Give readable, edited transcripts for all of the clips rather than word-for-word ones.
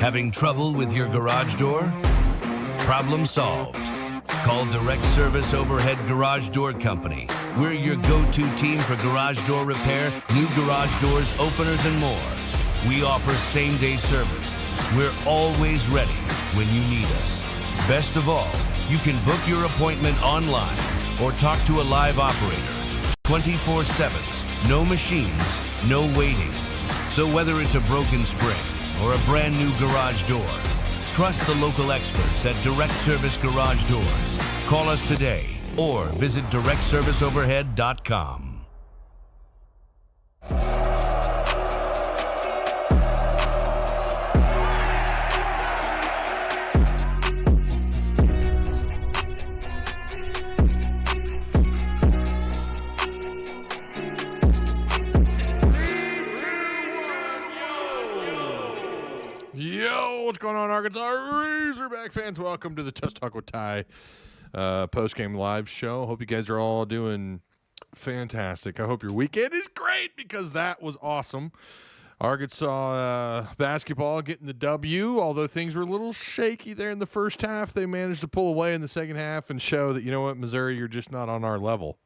Having trouble with your garage door? Problem solved. Call Direct Service Overhead Garage Door Company. We're your go-to team for garage door repair, new garage doors, openers, and more. We offer same-day service. We're always ready when you need us. Best of all, you can book your appointment online or talk to a live operator. 24/7. No machines, no waiting. So whether it's a broken spring or a brand new garage door, trust the local experts at Direct Service Garage Doors. Call us today or visit directserviceoverhead.com. What's going on, Arkansas Razorback fans? Welcome to the Just Talk with Ty post-game live show. Hope you guys are all doing fantastic. I hope your weekend is great because that was awesome. Arkansas basketball getting the W, although things were a little shaky there in the first half. They managed to pull away in the second half and show that, you know what, Missouri, you're just not on our level.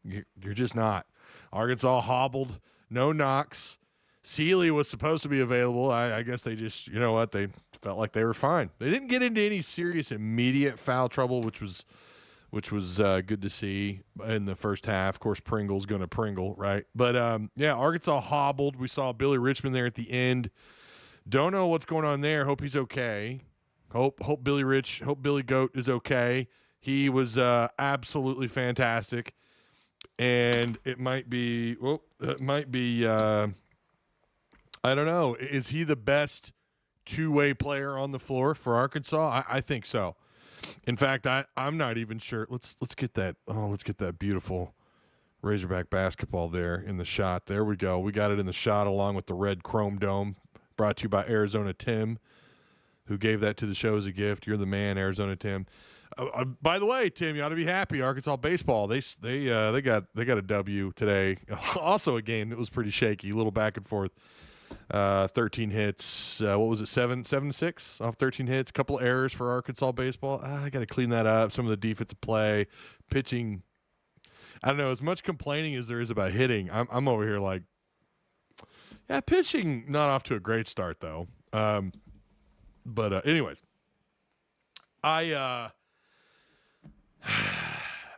You're just not. Arkansas hobbled, no knocks. Sealy was supposed to be available. I guess they just, you know what, they felt like they were fine. They didn't get into any serious immediate foul trouble, which was good to see in the first half. Of course, Pringle's going to Pringle, right? But, yeah, Arkansas hobbled. We saw Billy Richmond there at the end. Don't know what's going on there. Hope he's okay. Hope Billy Goat is okay. He was absolutely fantastic. And it might be I don't know. Is he the best two-way player on the floor for Arkansas? I think so. In fact, I'm not even sure. Let's get that. Oh, let's get that beautiful Razorback basketball there in the shot. There we go. We got it in the shot along with the red chrome dome. Brought to you by Arizona Tim, who gave that to the show as a gift. You're the man, Arizona Tim. By the way, Tim, you ought to be happy. Arkansas baseball, they got a W today. Also a game that was pretty shaky, a little back and forth. 13 hits. What was it? 7-6 off 13 hits. A couple errors for Arkansas baseball. I got to clean that up. Some of the defensive play, pitching. I don't know. As much complaining as there is about hitting, I'm over here like, yeah, pitching not off to a great start though. But anyways, I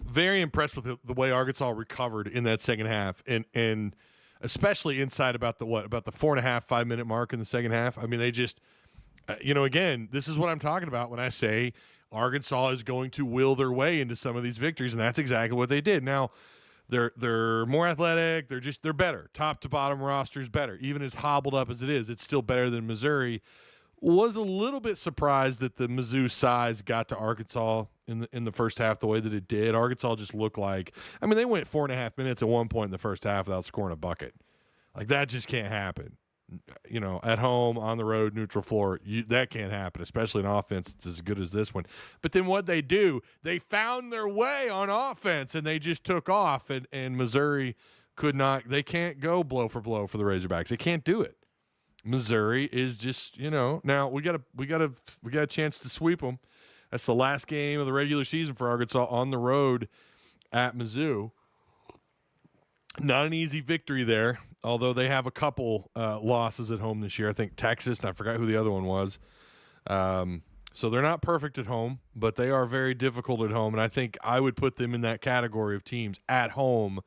very impressed with the way Arkansas recovered in that second half, and especially inside about the 4.5-5 minute mark in the second half. I mean, they just, again, this is what I'm talking about when I say Arkansas is going to will their way into some of these victories, and that's exactly what they did. Now, they're more athletic. They're better. Top to bottom roster's better. Even as hobbled up as it is, it's still better than Missouri. Was a little bit surprised that the Mizzou size got to Arkansas in the first half the way that it did. Arkansas just looked like, I mean, they went 4.5 minutes at one point in the first half without scoring a bucket. Like, that just can't happen. At home, on the road, neutral floor, that can't happen, especially in offense that's as good as this one. But then what they do, they found their way on offense, and they just took off, and Missouri could not – they can't go blow for the Razorbacks. They can't do it. Missouri is just, now we got a chance to sweep them. That's the last game of the regular season for Arkansas on the road at Mizzou. Not an easy victory there, although they have a couple losses at home this year. I think Texas, and I forgot who the other one was. So they're not perfect at home, but they are very difficult at home, and I think I would put them in that category of teams at home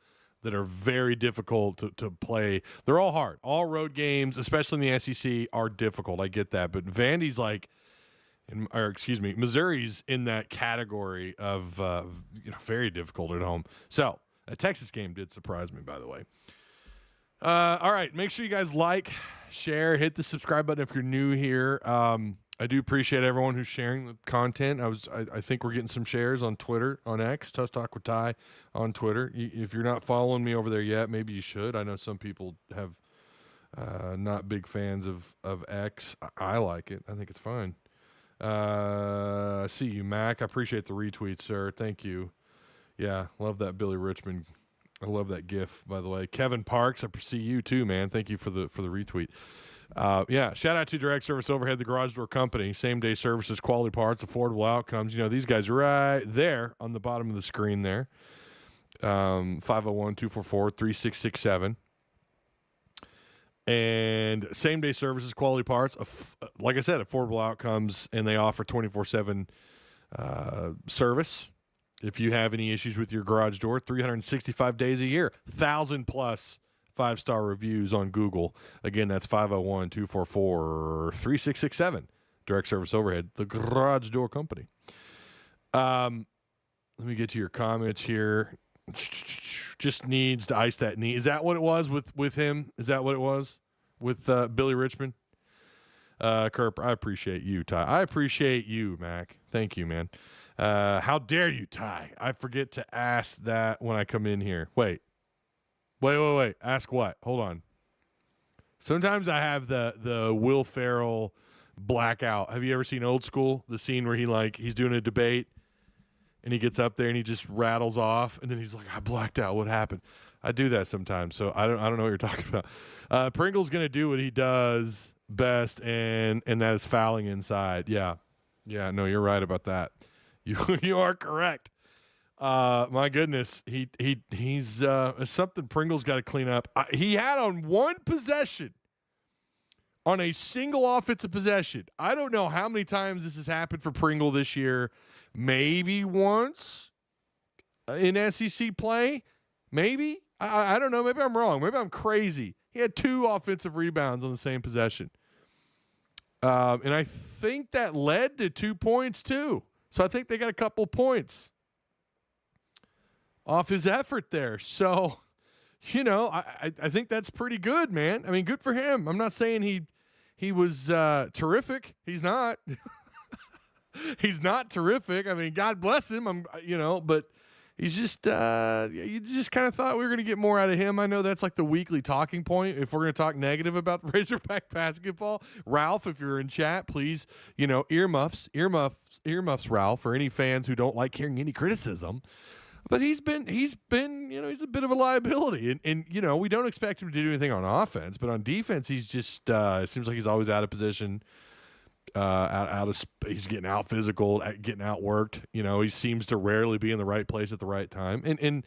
that are very difficult to play. They're all hard. All road games, especially in the SEC, are difficult. I get that. But Vandy's Missouri's in that category of very difficult at home. So a Texas game did surprise me, by the way. All right, make sure you guys like, share, hit the subscribe button if you're new here. I do appreciate everyone who's sharing the content. I think we're getting some shares on Twitter, on X, Tuss Talk with Ty on Twitter. If you're not following me over there yet, maybe you should. I know some people have not big fans of X. I like it. I think it's fine. I see you, Mac. I appreciate the retweet, sir. Thank you. Yeah, love that Billy Richmond. I love that GIF, by the way. Kevin Parks, I see you too, man. Thank you for the retweet. Yeah, shout out to Direct Service Overhead, the Garage Door Company. Same-day services, quality parts, affordable outcomes. You know, these guys are right there on the bottom of the screen there. 501-244-3667. And same-day services, quality parts, like I said, affordable outcomes, and they offer 24/7 service. If you have any issues with your garage door, 365 days a year, 1,000+ 5-star reviews on Google. Again, that's 501-244-3667. Direct Service Overhead, the Garage Door Company. Let me get to your comments here. Just needs to ice that knee. Is that what it was with him? Is that what it was with Billy Richmond? Kerp, I appreciate you, Ty. I appreciate you, Mac. Thank you, man. How dare you, Ty? I forget to ask that when I come in here. Wait. Ask what? Hold on. Sometimes I have the Will Ferrell blackout. Have you ever seen Old School? The scene where he's doing a debate and he gets up there and he just rattles off and then he's like, I blacked out. What happened? I do that sometimes, so I don't know what you're talking about. Pringle's gonna do what he does best, and that is fouling inside. Yeah. No, you're right about that. You are correct. My goodness, he's something Pringle's got to clean up. He had on one possession, on a single offensive possession. I don't know how many times this has happened for Pringle this year. Maybe once in SEC play. Maybe. I don't know. Maybe I'm wrong. Maybe I'm crazy. He had 2 offensive rebounds on the same possession. And I think that led to 2 points too. So I think they got a couple points off his effort there. So, you know, I think that's pretty good, man. I mean, good for him. I'm not saying he was terrific. He's not. He's not terrific. I mean, God bless him. But he's just you just kind of thought we were going to get more out of him. I know that's like the weekly talking point if we're going to talk negative about the Razorback basketball. Ralph, if you're in chat, please, earmuffs, Ralph, for any fans who don't like hearing any criticism. But he's been, he's a bit of a liability. And we don't expect him to do anything on offense, but on defense, he's just, it seems like he's always out of position, he's getting out physical, getting outworked. He seems to rarely be in the right place at the right time. And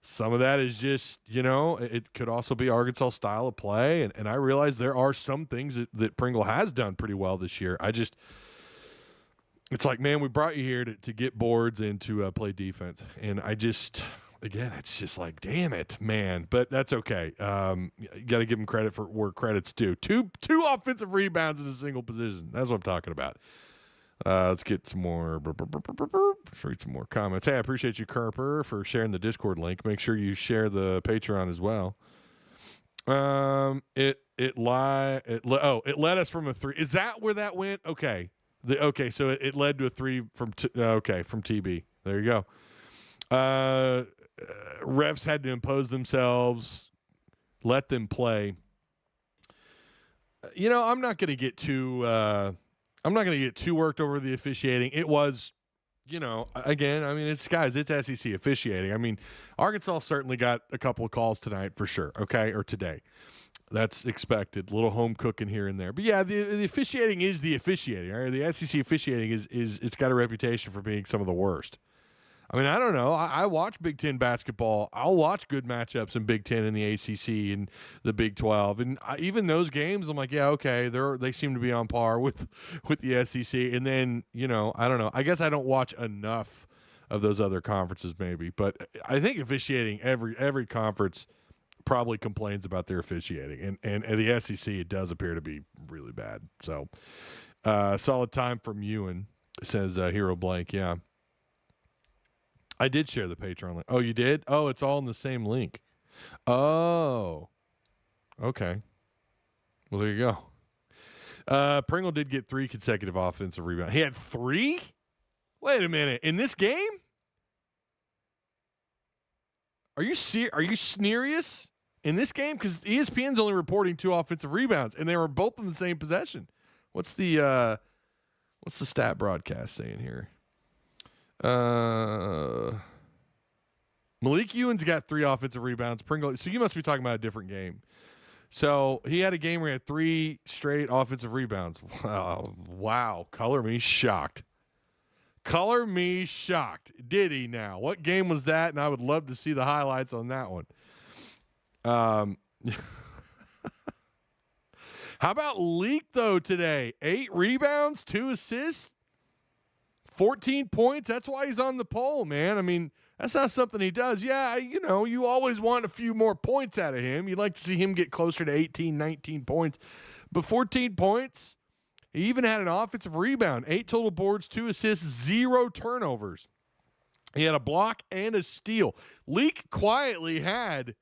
some of that is just, it could also be Arkansas style of play. And I realize there are some things that Pringle has done pretty well this year. It's like, man, we brought you here to get boards and to play defense. And it's just like, damn it, man. But that's okay. You got to give him credit for where credit's due. Two offensive rebounds in a single position. That's what I'm talking about. Let's get some more. Read some more comments. Hey, I appreciate you, Kerper, for sharing the Discord link. Make sure you share the Patreon as well. It led us from a 3. Is that where that went? Okay. So it led to a 3 from TB. There you go. Refs had to impose themselves, let them play. I'm not going to get too worked over the officiating. It was, again, I mean, it's SEC officiating. I mean, Arkansas certainly got a couple of calls tonight for sure. Okay, or today. That's expected. A little home cooking here and there. But yeah, the officiating is the officiating. Right? The SEC officiating is it's got a reputation for being some of the worst. I mean, I don't know. I watch Big Ten basketball. I'll watch good matchups in Big Ten and the ACC and the Big 12. And even those games, I'm like, yeah, okay, they seem to be on par with the SEC. And then, I don't know. I guess I don't watch enough of those other conferences maybe. But I think officiating, every conference probably complains about their officiating. And at the SEC, it does appear to be really bad. So, solid time from Ewan, says Hero Blank. Yeah. I did share the Patreon link. Oh, you did? Oh, it's all in the same link. Oh. Okay. Well, there you go. Pringle did get 3 consecutive offensive rebounds. He had 3? Wait a minute. In this game? Are you serious? In this game? Because ESPN's only reporting 2 offensive rebounds, and they were both in the same possession. What's the stat broadcast saying here? Malik Ewan's got 3 offensive rebounds. Pringle. So you must be talking about a different game. So he had a game where he had 3 straight offensive rebounds. Wow. Color me shocked. Color me shocked. Did he now? What game was that? And I would love to see the highlights on that one. How about Leak, though, today? 8 rebounds, 2 assists, 14 points. That's why he's on the poll, man. I mean, that's not something he does. Yeah, you always want a few more points out of him. You'd like to see him get closer to 18, 19 points. But 14 points, he even had an offensive rebound, 8 total boards, 2 assists, 0 turnovers. He had a block and a steal. Leak quietly had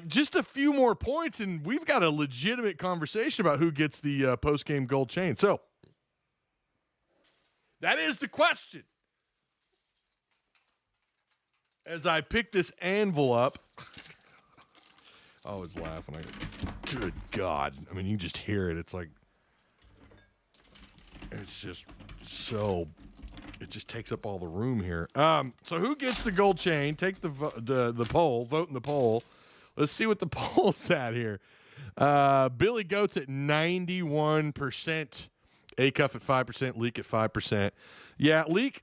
just a few more points, and we've got a legitimate conversation about who gets the post-game gold chain. So that is the question. As I pick this anvil up, I always laugh when good God. I mean, you just hear it. It's just so, it just takes up all the room here. So who gets the gold chain? Take the poll, vote in the poll. Let's see what the poll's at here. Billy Goat's at 91%. Acuff at 5%. Leak at 5%. Yeah, Leak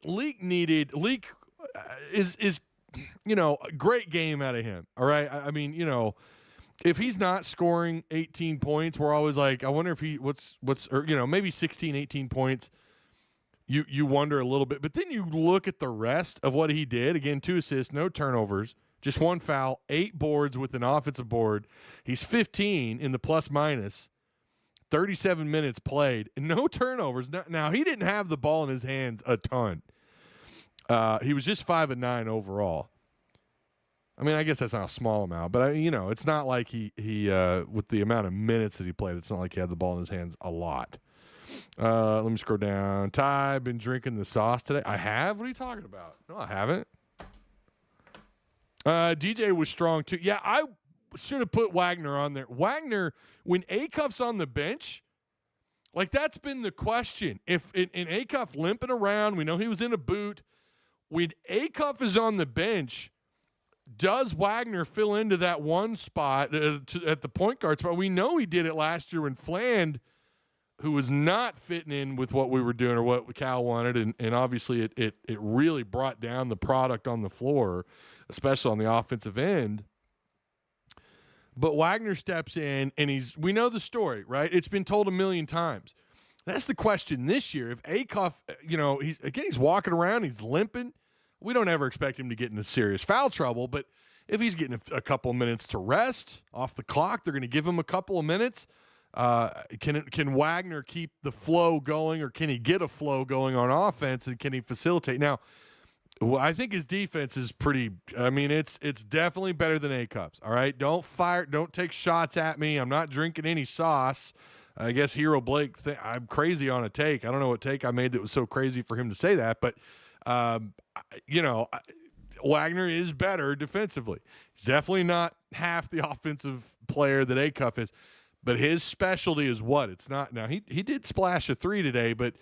is a great game out of him. All right. I mean, if he's not scoring 18 points, we're always like, I wonder if maybe 16, 18 points. You wonder a little bit. But then you look at the rest of what he did. Again, 2 assists, no turnovers. Just 1 foul, 8 boards with an offensive board. He's 15 in the plus-minus, 37 minutes played, and no turnovers. Now, he didn't have the ball in his hands a ton. He was just 5 of 9 overall. I mean, I guess that's not a small amount, but, it's not like he with the amount of minutes that he played, it's not like he had the ball in his hands a lot. Let me scroll down. Ty, been drinking the sauce today? I have? What are you talking about? No, I haven't. DJ was strong too. Yeah, I should have put Wagner on there. Wagner, when Acuff's on the bench, that's been the question. If in Acuff limping around, we know he was in a boot. When Acuff is on the bench, does Wagner fill into that one spot at the point guard spot? We know he did it last year when Fland, who was not fitting in with what we were doing or what Cal wanted, and obviously it really brought down the product on the floor, especially on the offensive end. But Wagner steps in, and we know the story, right? It's been told a million times. That's the question this year. If Acuff, he's walking around, he's limping. We don't ever expect him to get into serious foul trouble, but if he's getting a couple of minutes to rest off the clock, they're going to give him a couple of minutes. Can Wagner keep the flow going, or can he get a flow going on offense, and can he facilitate? Now, I think his defense is pretty. I mean, it's definitely better than Acuff's. All right, don't take shots at me. I'm not drinking any sauce. I guess Hero Blake. I'm crazy on a take. I don't know what take I made that was so crazy for him to say that, but Wagner is better defensively. He's definitely not half the offensive player that Acuff is. But his specialty is what? It's not. Now, he did splash a 3 today, but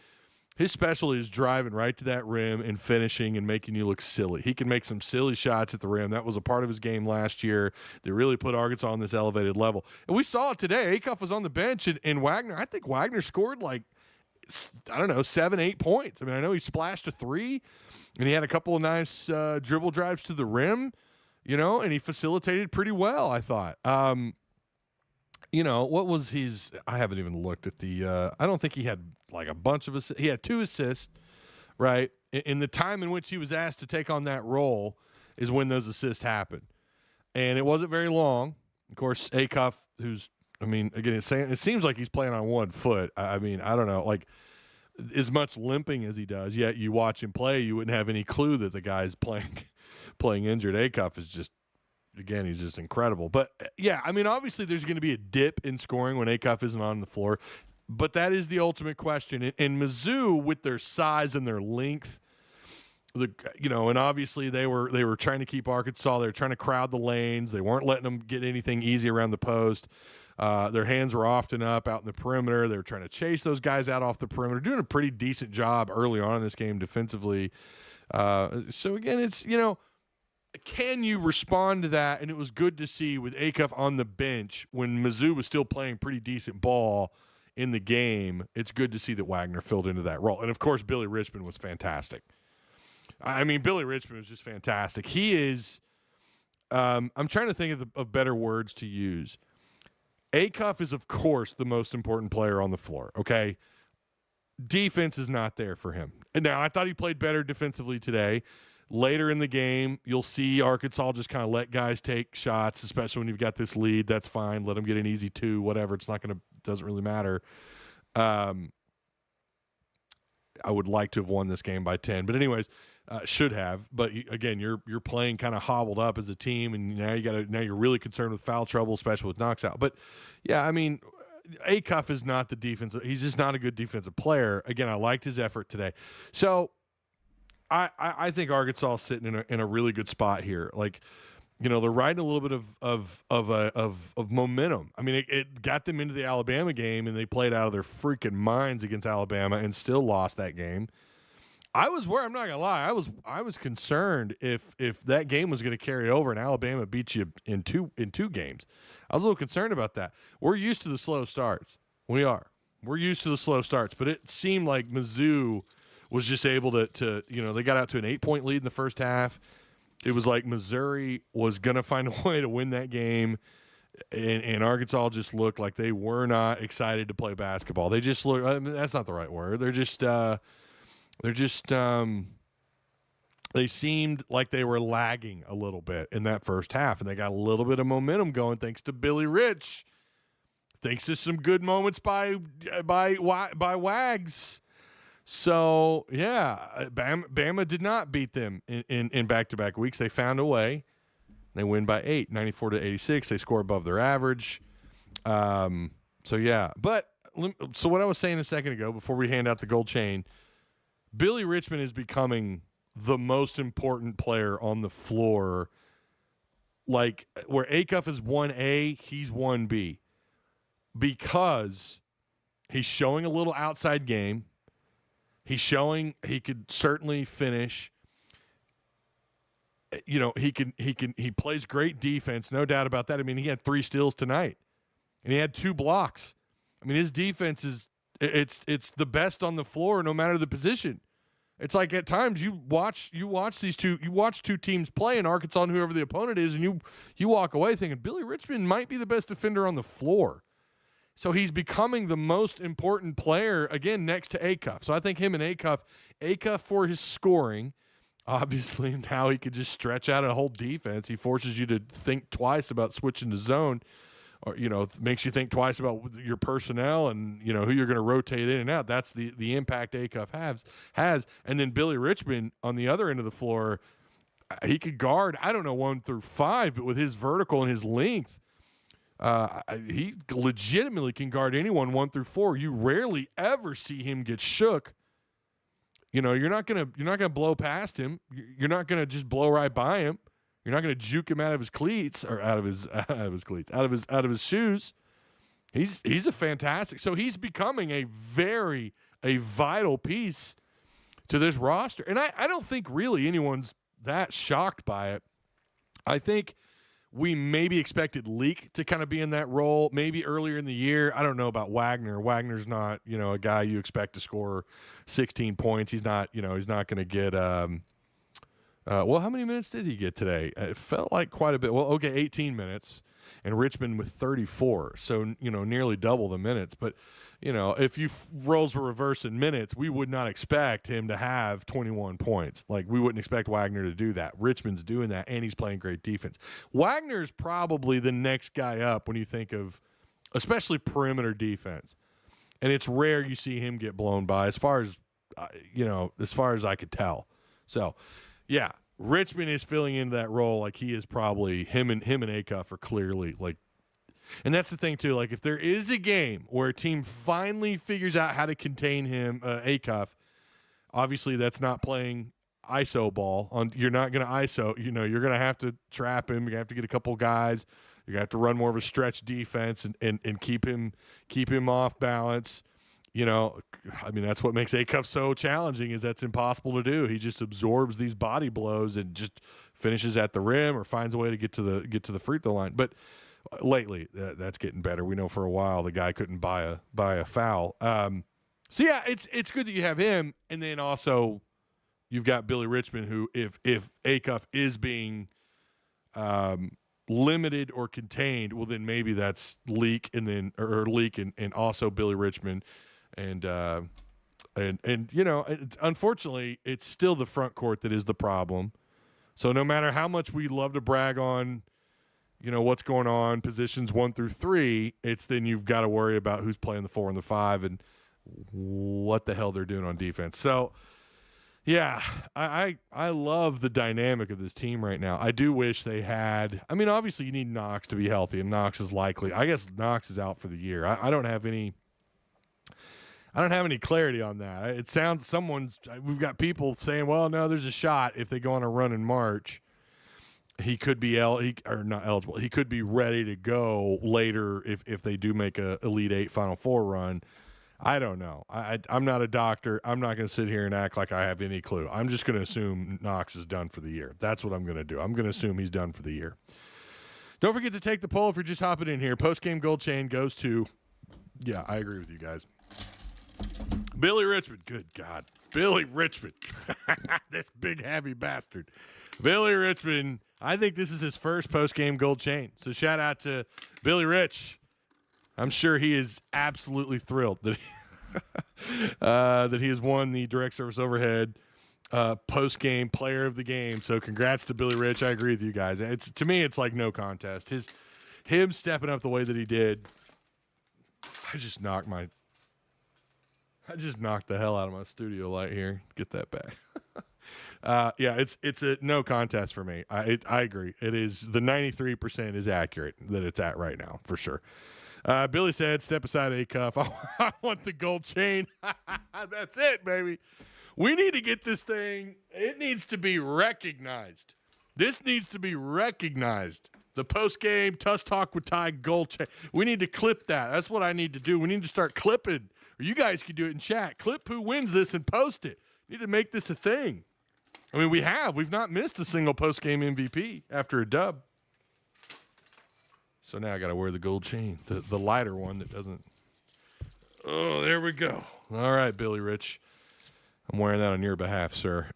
his specialty is driving right to that rim and finishing and making you look silly. He can make some silly shots at the rim. That was a part of his game last year. They really put Arkansas on this elevated level. And we saw it today. Acuff was on the bench, and Wagner, I think Wagner scored 7, 8 points. I mean, I know he splashed a 3, and he had a couple of nice dribble drives to the rim, and he facilitated pretty well, I thought. What was his – I haven't even looked at the I don't think he had a bunch of assists. He had 2 assists, right? In the time in which he was asked to take on that role is when those assists happened. And it wasn't very long. Of course, Acuff, who's – again, it seems like he's playing on 1 foot. I mean, I don't know. As much limping as he does, yet you watch him play, you wouldn't have any clue that the guy's playing injured. Acuff is just – again, he's just incredible. But, yeah, I mean, obviously there's going to be a dip in scoring when Acuff isn't on the floor. But that is the ultimate question. And Mizzou, with their size and their length, and obviously they were trying to keep Arkansas. They were trying to crowd the lanes. They weren't letting them get anything easy around the post. Their hands were often up out in the perimeter. They were trying to chase those guys out off the perimeter, doing a pretty decent job early on in this game defensively. So, again, it's, can you respond to that? And it was good to see with Acuff on the bench when Mizzou was still playing pretty decent ball in the game. It's good to see that Wagner filled into that role. And, of course, Billy Richmond was fantastic. I mean, Billy Richmond was just fantastic. He is I'm trying to think of better words to use. Acuff is, of course, the most important player on the floor, okay? Defense is not there for him. And now, I thought he played better defensively today. Later in the game, you'll see Arkansas just kind of let guys take shots, especially when you've got this lead. That's fine. Let them get an easy 2, whatever. Doesn't really matter. I would like to have won this game by 10, but anyways, should have. But again, you're playing kind of hobbled up as a team, and now you're really concerned with foul trouble, especially with knocks out. But yeah, I mean, Acuff is not the defensive. He's just not a good defensive player. Again, I liked his effort today. So I think Arkansas is sitting in a really good spot here. Like, you know, they're riding a little bit of momentum. I mean, it got them into the Alabama game, and they played out of their freaking minds against Alabama and still lost that game. I was worried. I'm not gonna lie. I was concerned if that game was going to carry over and Alabama beat you in two games. I was a little concerned about that. We're used to the slow starts. We are. We're used to the slow starts, but it seemed like Mizzou was just able to they got out to an 8-point lead in the first half. It was like Missouri was going to find a way to win that game, and Arkansas just looked like they were not excited to play basketball. They just looked – I mean, that's not the right word. They seemed like they were lagging a little bit in that first half, and they got a little bit of momentum going thanks to Billy Rich, thanks to some good moments by Wags. So, yeah, Bama did not beat them in back-to-back weeks. They found a way. They win by 8, 94-86. They score above their average. So, yeah. So what I was saying a second ago before we hand out the gold chain, Billy Richmond is becoming the most important player on the floor. Like, where Acuff is 1A, he's 1B. Because he's showing a little outside game. He's showing he could certainly finish. You know, he plays great defense, no doubt about that. I mean, he had 3 steals tonight, and he had 2 blocks. I mean, his defense is it's the best on the floor, no matter the position. It's like at times you watch two teams play in Arkansas and whoever the opponent is, and you walk away thinking Billy Richmond might be the best defender on the floor. So he's becoming the most important player, again, next to Acuff. So I think him and Acuff for his scoring, obviously, and how he could just stretch out a whole defense. He forces you to think twice about switching to zone, or, you know, makes you think twice about your personnel and, you know, who you're going to rotate in and out. That's the impact Acuff has. And then Billy Richmond on the other end of the floor, he could guard, I don't know, 1 through 5, but with his vertical and his length, he legitimately can guard anyone 1 through 4. You rarely ever see him get shook. You know, you're not gonna blow past him. You're not gonna just blow right by him. You're not gonna juke him out of his cleats or out of his shoes. He's a fantastic. So he's becoming a vital piece to this roster, and I don't think really anyone's that shocked by it. I think we maybe expected Leak to kind of be in that role maybe earlier in the year. I don't know about Wagner. Wagner's not, you know, a guy you expect to score 16 points. He's not going to get well, how many minutes did he get today? It felt like quite a bit. Well, okay, 18 minutes, and Richmond with 34. So, you know, nearly double the minutes. But, you know, if roles were reversed in minutes, we would not expect him to have 21 points. Like, we wouldn't expect Wagner to do that. Richmond's doing that, and he's playing great defense. Wagner's probably the next guy up when you think of especially perimeter defense. And it's rare you see him get blown by as far as I could tell. So, yeah, Richmond is filling into that role like he is probably him and Acuff are clearly like. And that's the thing, too. Like, if there is a game where a team finally figures out how to contain him, Acuff, obviously that's not playing ISO ball. You're not going to ISO. You know, you're going to have to trap him. You're going to have to get a couple guys. You're going to have to run more of a stretch defense and keep him off balance. You know, I mean, that's what makes Acuff so challenging is that's impossible to do. He just absorbs these body blows and just finishes at the rim or finds a way to get to the free throw line. But lately, that's getting better. We know for a while the guy couldn't buy a foul. So yeah, it's good that you have him, and then also you've got Billy Richmond, who if Acuff is being limited or contained, well then maybe that's Leak and also Billy Richmond, and you know, unfortunately it's still the front court that is the problem. So no matter how much we love to brag on, you know, what's going on positions 1 through 3, it's then you've got to worry about who's playing the 4 and the 5 and what the hell they're doing on defense. So yeah, I love the dynamic of this team right now. I do wish they had – I mean, obviously you need Knox to be healthy, and Knox is likely – I guess Knox is out for the year. I don't have any clarity on that. It sounds we've got people saying, well, no, there's a shot if they go on a run in March. He could be not eligible. He could be ready to go later if they do make a Elite Eight Final Four run. I don't know. I'm not a doctor. I'm not going to sit here and act like I have any clue. I'm just going to assume Knox is done for the year. That's what I'm going to do. I'm going to assume he's done for the year. Don't forget to take the poll if you're just hopping in here. Post-game gold chain goes to, yeah, I agree with you guys. Billy Richmond. Good God. Billy Richmond. This big, heavy bastard. Billy Richmond. I think this is his first post-game gold chain. So shout out to Billy Rich. I'm sure he is absolutely thrilled that he has won the direct service overhead post-game player of the game. So congrats to Billy Rich. I agree with you guys. To me, it's like no contest. Him stepping up the way that he did. I just knocked the hell out of my studio light here. Get that back. Yeah, it's a no contest for me. I agree. It is the 93% is accurate that it's at right now for sure. Billy said, "Step aside, Acuff. I want the gold chain." That's it, baby. We need to get this thing. It needs to be recognized. This needs to be recognized. The post-game Tuss Talk with Ty gold chain. We need to clip that. That's what I need to do. We need to start clipping. Or you guys can do it in chat. Clip who wins this and post it. We need to make this a thing. I mean, we've not missed a single post-game MVP after a dub. So now I got to wear the gold chain, the lighter one that doesn't. Oh, there we go. All right, Billy Rich. I'm wearing that on your behalf, sir.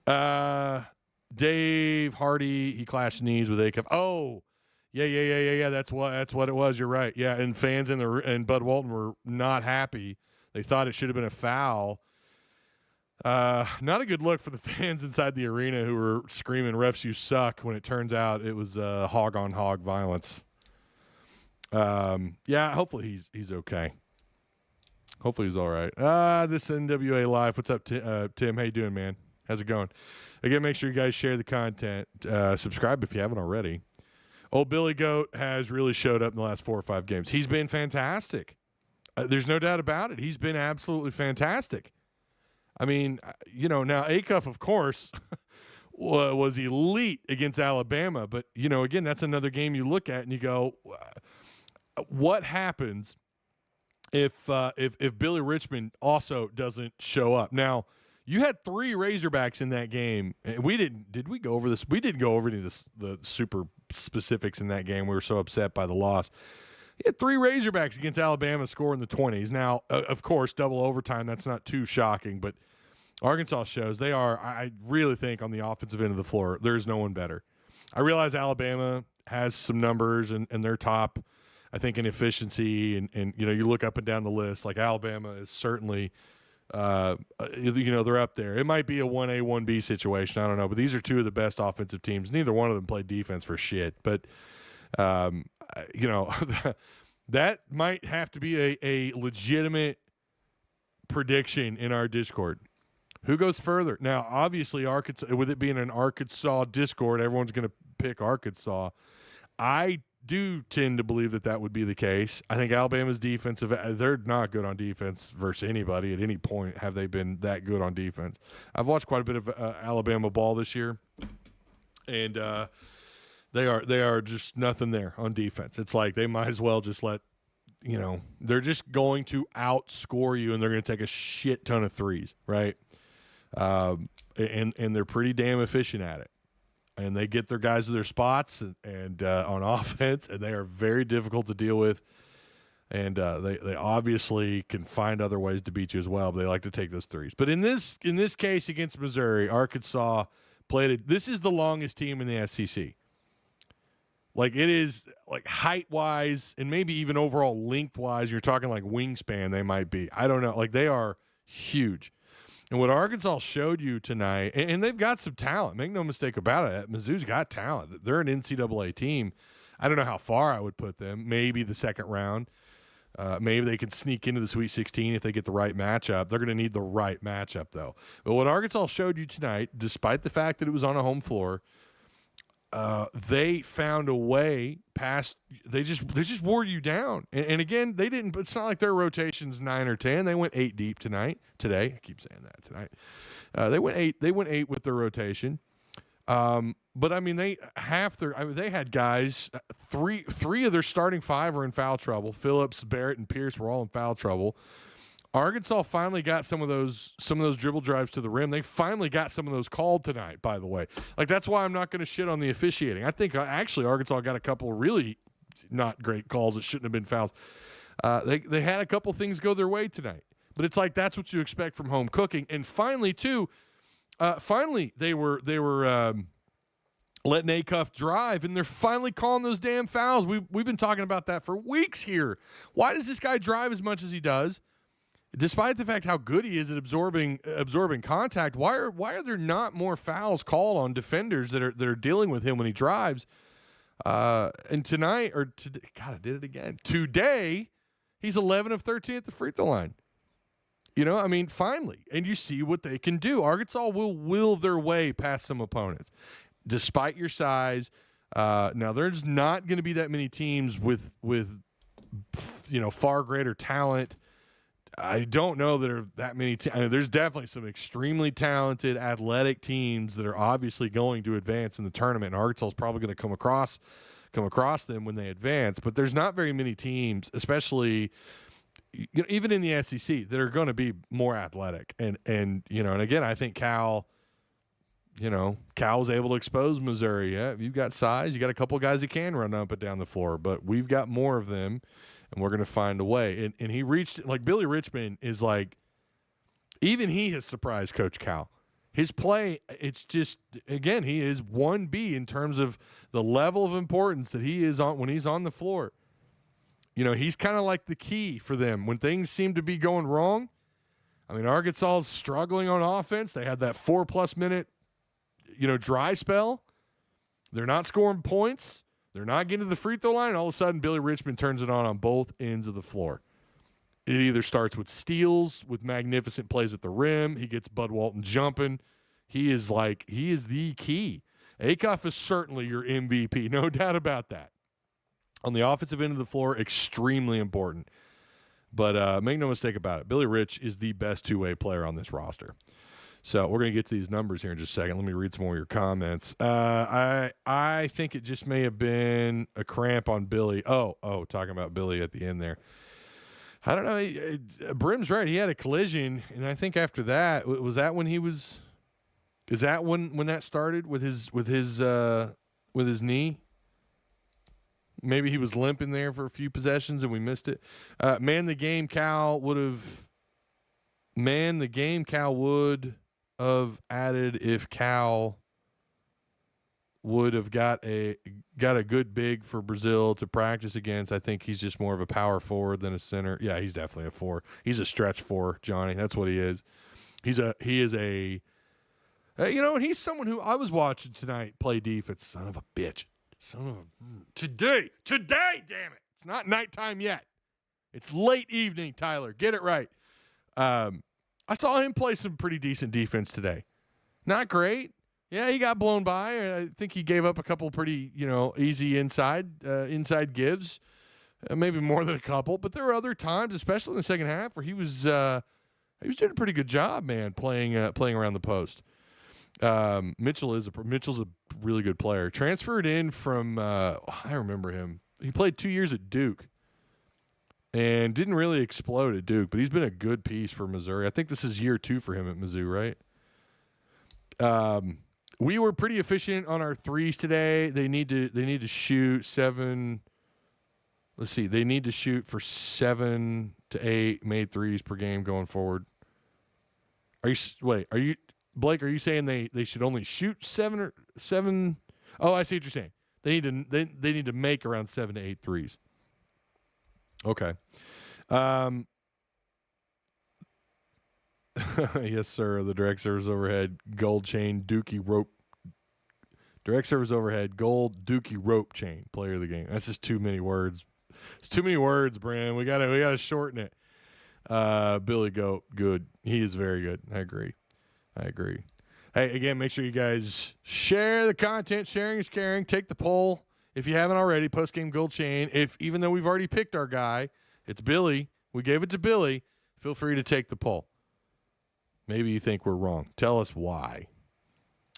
Dave Hardy, he clashed knees with Acuff. Oh, yeah. That's what it was. You're right. Yeah, and fans and Bud Walton were not happy. They thought it should have been a foul. Not a good look for the fans inside the arena who were screaming, "Refs, you suck," when it turns out it was hog-on-hog violence. Yeah, hopefully he's okay. Hopefully he's all right. This NWA Live. What's up, Tim? How you doing, man? How's it going? Again, make sure you guys share the content. Subscribe if you haven't already. Old Billy Goat has really showed up in the last 4 or 5 games. He's been fantastic. There's no doubt about it. He's been absolutely fantastic. I mean, you know, now Acuff, of course, was elite against Alabama. But, you know, again, that's another game you look at and you go, what happens if Billy Richmond also doesn't show up? Now, you had 3 Razorbacks in that game, and did we go over this? We didn't go over any of the super specifics in that game. We were so upset by the loss. You had 3 Razorbacks against Alabama scoring the 20s. Now, of course, double overtime, that's not too shocking, but Arkansas shows they are, I really think, on the offensive end of the floor, there's no one better. I realize Alabama has some numbers, and they're top, I think, in efficiency, and you know, you look up and down the list, like Alabama is certainly you know, they're up there. It might be a 1A, 1B situation. I don't know. But these are 2 of the best offensive teams. Neither one of them played defense for shit. But, you know, that might have to be a legitimate prediction in our Discord. Who goes further? Now, obviously, Arkansas, with it being an Arkansas Discord, everyone's going to pick Arkansas. I do tend to believe that would be the case. I think Alabama's defensive, they're not good on defense versus anybody at any point. Have they been that good on defense? I've watched quite a bit of Alabama ball this year, and they are just nothing there on defense. It's like they might as well just let, you know, they're just going to outscore you, and they're going to take a shit ton of threes, right? And they're pretty damn efficient at it. and they get their guys to their spots and on offense, and they are very difficult to deal with. And they obviously can find other ways to beat you as well, but they like to take those threes. But in this case against Missouri, Arkansas played it. This is the longest team in the SEC. Like, it is, like, height-wise and maybe even overall length-wise, you're talking like wingspan they might be. I don't know. Like, they are huge. And what Arkansas showed you tonight, and they've got some talent. Make no mistake about it. Mizzou's got talent. They're an NCAA team. I don't know how far I would put them. Maybe the second round. Maybe they can sneak into the Sweet 16 if they get the right matchup. They're going to need the right matchup, though. But what Arkansas showed you tonight, despite the fact that it was on a home floor, they found a way past. They just wore you down. And again, they didn't. It's not like their rotation's 9 or 10. They went 8 deep today. I keep saying that tonight. They went 8. They went 8 with their rotation. But I mean, they had guys. Three of their starting 5 were in foul trouble. Phillips, Barrett, and Pierce were all in foul trouble. Arkansas finally got some of those dribble drives to the rim. They finally got some of those called tonight, by the way. Like, that's why I'm not going to shit on the officiating. I think actually Arkansas got a couple really not great calls that shouldn't have been fouls. They had a couple things go their way tonight. But it's like, that's what you expect from home cooking. And finally, too, they were letting Acuff drive, and they're finally calling those damn fouls. We've been talking about that for weeks here. Why does this guy drive as much as he does? Despite the fact how good he is at absorbing contact, why are there not more fouls called on defenders that are dealing with him when he drives? And tonight, God, I did it again. Today, he's 11 of 13 at the free throw line. You know, I mean, finally, and you see what they can do. Arkansas will will their way past some opponents, despite your size. Now, there's not going to be that many teams with far greater talent. I don't know that there are that many. There's definitely some extremely talented, athletic teams that are obviously going to advance in the tournament, and Arkansas is probably going to come across them when they advance. But there's not very many teams, especially even in the SEC, that are going to be more athletic. And again, I think Cal was able to expose Missouri. Yeah, you've got size, you got a couple of guys that can run up and down the floor, but we've got more of them. And we're going to find a way. And he reached, like, Billy Richmond is like, even he has surprised Coach Cal. His play, it's just, again, he is 1B in terms of the level of importance that he is on when he's on the floor. You know, he's kind of like the key for them. When things seem to be going wrong, I mean, Arkansas is struggling on offense. They had that 4+ minute, dry spell. They're not scoring points. They're not getting to the free throw line, and all of a sudden Billy Richmond turns it on both ends of the floor. It either starts with steals, with magnificent plays at the rim. He gets Bud Walton jumping. He is the key. Acuff is certainly your MVP, no doubt about that. On the offensive end of the floor, extremely important. But make no mistake about it, Billy Rich is the best two-way player on this roster. So we're going to get to these numbers here in just a second. Let me read some more of your comments. I think it just may have been a cramp on Billy. Oh, talking about Billy at the end there. I don't know. Brim's right. He had a collision, and I think after that, was that when he was? Is that when that started with his knee? Maybe he was limping there for a few possessions, and we missed it. Man the game, Cal would have added if Cal would have got a good big for Brazil to practice against. I think he's just more of a power forward than a center. Yeah, he's definitely a 4. He's a stretch 4, Johnny. That's what he is. He is a and he's someone who I was watching tonight play defense. Son of a bitch. Today, damn it. It's not nighttime yet. It's late evening, Tyler. Get it right. I saw him play some pretty decent defense today. Not great. Yeah, he got blown by. I think he gave up a couple pretty, easy inside gives, maybe more than a couple. But there were other times, especially in the second half, where he was doing a pretty good job, man, playing around the post. Mitchell's a really good player. Transferred in from I remember him. He played 2 years at Duke. And didn't really explode at Duke, but he's been a good piece for Missouri. I think this is year 2 for him at Mizzou, right? We were pretty efficient on our threes today. They need to shoot 7. Let's see. They need to shoot for 7 to 8 made threes per game going forward. Are you Blake? Are you saying they should only shoot 7 or 7? Oh, I see what you're saying. They need to make around 7 to 8 threes. Okay. Yes, sir. The direct service overhead gold chain dookie rope. Direct service overhead gold dookie rope chain. Player of the game. That's just too many words. It's too many words, Bram. We gotta shorten it. Billy Goat, good. He is very good. I agree. Hey, again, make sure you guys share the content. Sharing is caring. Take the poll if you haven't already. Postgame gold chain. Even though we've already picked our guy, it's Billy. We gave it to Billy. Feel free to take the poll. Maybe you think we're wrong. Tell us why.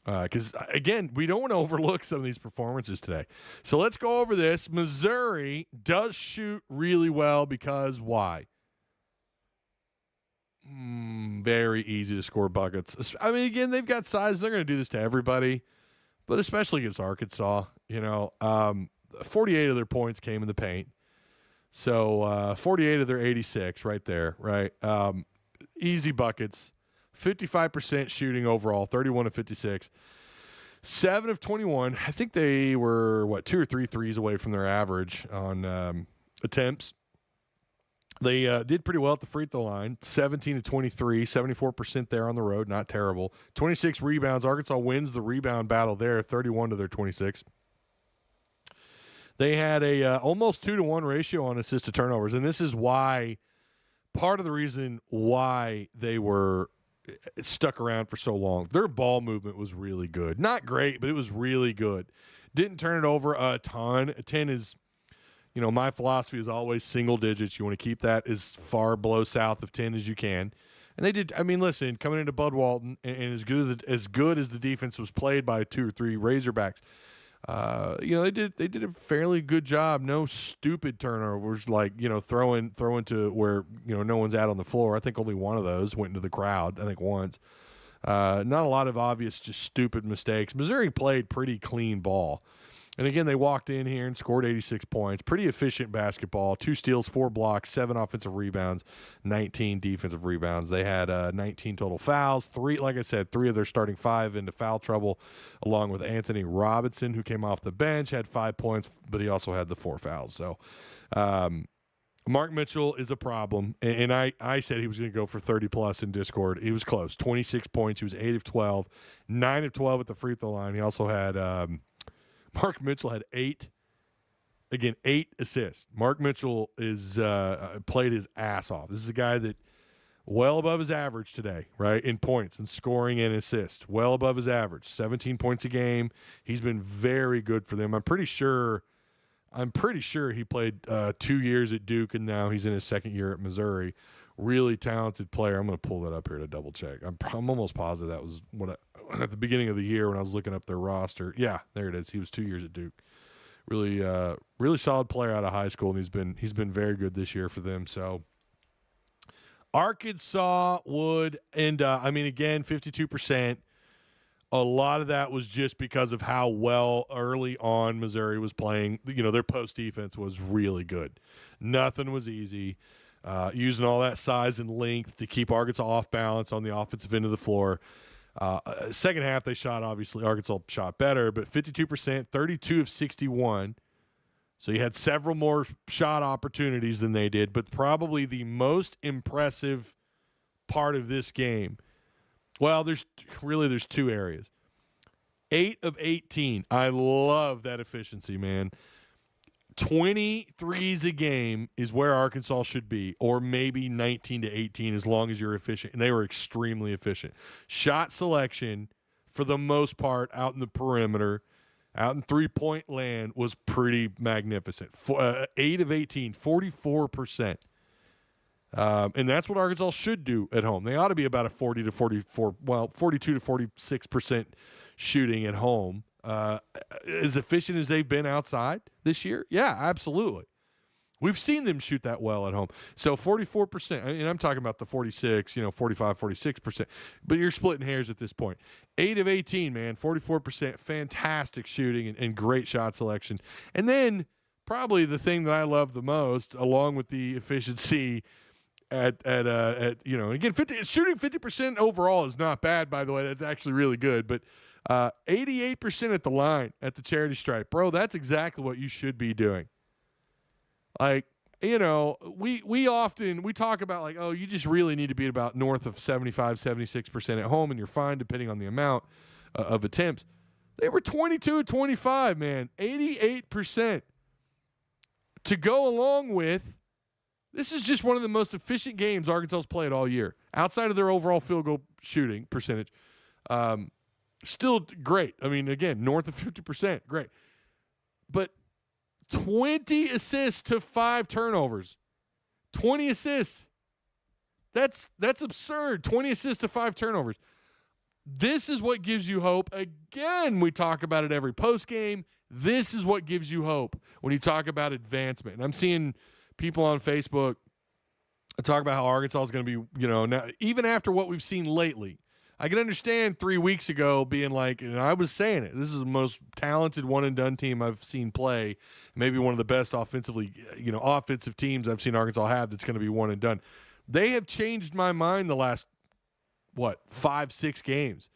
Because, again, we don't want to overlook some of these performances today. So let's go over this. Missouri does shoot really well because why? Very easy to score buckets. I mean, again, they've got size. They're going to do this to everybody, but especially against Arkansas. 48 of their points came in the paint. So 48 of their 86 right there, right? Easy buckets. 55% shooting overall, 31 of 56. 7 of 21. I think they were, 2 or 3 threes away from their average on attempts. They did pretty well at the free throw line, 17 to 23, 74% there on the road, not terrible. 26 rebounds. Arkansas wins the rebound battle there, 31 to their 26. They had a almost 2-to-1 ratio on assist to turnovers, and this is why part of the reason why they were stuck around for so long. Their ball movement was really good. Not great, but it was really good. Didn't turn it over a ton. 10 is, my philosophy is always single digits. You want to keep that as far below south of 10 as you can. And they did. I mean, listen, coming into Bud Walton and as good as the defense was played by 2 or 3 Razorbacks, they did a fairly good job. No stupid turnovers like, throwing to where, no one's out on the floor. I think only one of those went into the crowd, I think once. Not a lot of obvious, just stupid mistakes. Missouri played pretty clean ball. And again, they walked in here and scored 86 points. Pretty efficient basketball. 2 steals, 4 blocks, 7 offensive rebounds, 19 defensive rebounds. They had 19 total fouls. 3 of their starting 5 into foul trouble, along with Anthony Robinson, who came off the bench, had 5 points, but he also had the 4 fouls. So Mark Mitchell is a problem. And I said he was going to go for 30-plus in Discord. He was close. 26 points. He was 8 of 12, 9 of 12 at the free throw line. He also had Mark Mitchell had 8 assists. Mark Mitchell is played his ass off. This is a guy that well above his average today, right, in points and scoring and assists. Well above his average, 17 points a game. He's been very good for them. I'm pretty sure he played 2 years at Duke, and now he's in his second year at Missouri. Really talented player. I'm going to pull that up here to double check. I'm almost positive that was at the beginning of the year when I was looking up their roster. Yeah, there it is. He was 2 years at Duke. Really solid player out of high school, and he's been very good this year for them. So Arkansas would end up, again, 52%. A lot of that was just because of how well early on Missouri was playing. Their post defense was really good. Nothing was easy. Using all that size and length to keep Arkansas off balance on the offensive end of the floor. Second half, Arkansas shot better, but 52%, 32 of 61. So you had several more shot opportunities than they did, but probably the most impressive part of this game, there's 2 areas. 8 of 18. I love that efficiency, man. 20 threes a game is where Arkansas should be, or maybe 19 to 18 as long as you're efficient. And they were extremely efficient. Shot selection, for the most part, out in the perimeter, out in three-point land, was pretty magnificent. 8 of 18, 44%. And that's what Arkansas should do at home. They ought to be about a 42 to 46% shooting at home. As efficient as they've been outside this year? Yeah, absolutely. We've seen them shoot that well at home. So 44%, and I'm talking about the 46, 45, 46%, but you're splitting hairs at this point. 8 of 18, man, 44%, fantastic shooting and great shot selection. And then probably the thing that I love the most, along with the efficiency at again, shooting 50% overall is not bad, by the way. That's actually really good, but 88% at the line at the charity stripe. Bro, that's exactly what you should be doing. Like, we talk about like, oh, you just really need to be about north of 75, 76% at home, and you're fine depending on the amount of attempts. They were 22-25, man, 88%. To go along with, this is just one of the most efficient games Arkansas's played all year, outside of their overall field goal shooting percentage. Still great. I mean, again, north of 50%, great. But 20 assists to 5 turnovers. 20 assists. That's absurd. 20 assists to 5 turnovers. This is what gives you hope. Again, we talk about it every post game. This is what gives you hope when you talk about advancement. And I'm seeing people on Facebook talk about how Arkansas is going to be, now, even after what we've seen lately. I can understand 3 weeks ago being like, and I was saying it, this is the most talented one-and-done team I've seen play, maybe one of the best offensive teams I've seen Arkansas have that's going to be one-and-done. They have changed my mind the last, 5-6 games.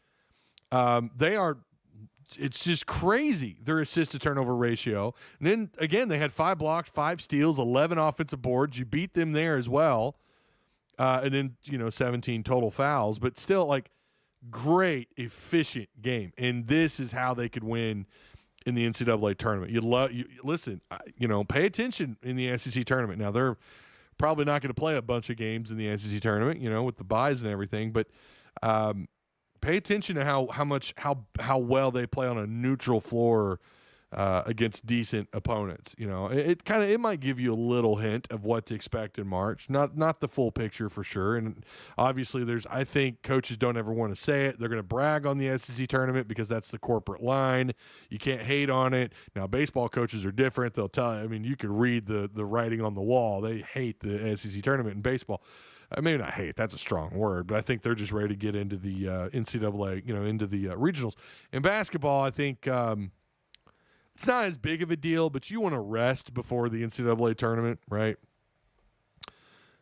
It's just crazy, their assist-to-turnover ratio. And then, again, they had 5 blocks, 5 steals, 11 offensive boards. You beat them there as well. And then, 17 total fouls. But still, like, great, efficient game, and this is how they could win in the NCAA tournament. Pay attention in the SEC tournament. Now they're probably not going to play a bunch of games in the SEC tournament, with the buys and everything, but pay attention to how well they play on a neutral floor against decent opponents. It might give you a little hint of what to expect in March. Not the full picture for sure. And obviously I think coaches don't ever want to say it. They're going to brag on the SEC tournament because that's the corporate line. You can't hate on it. Now baseball coaches are different. They'll tell you, I mean, you could read the writing on the wall. They hate the SEC tournament in baseball. Maybe not hate, that's a strong word, but I think they're just ready to get into the NCAA, into the regionals. In basketball, I think it's not as big of a deal, but you want to rest before the NCAA tournament, right?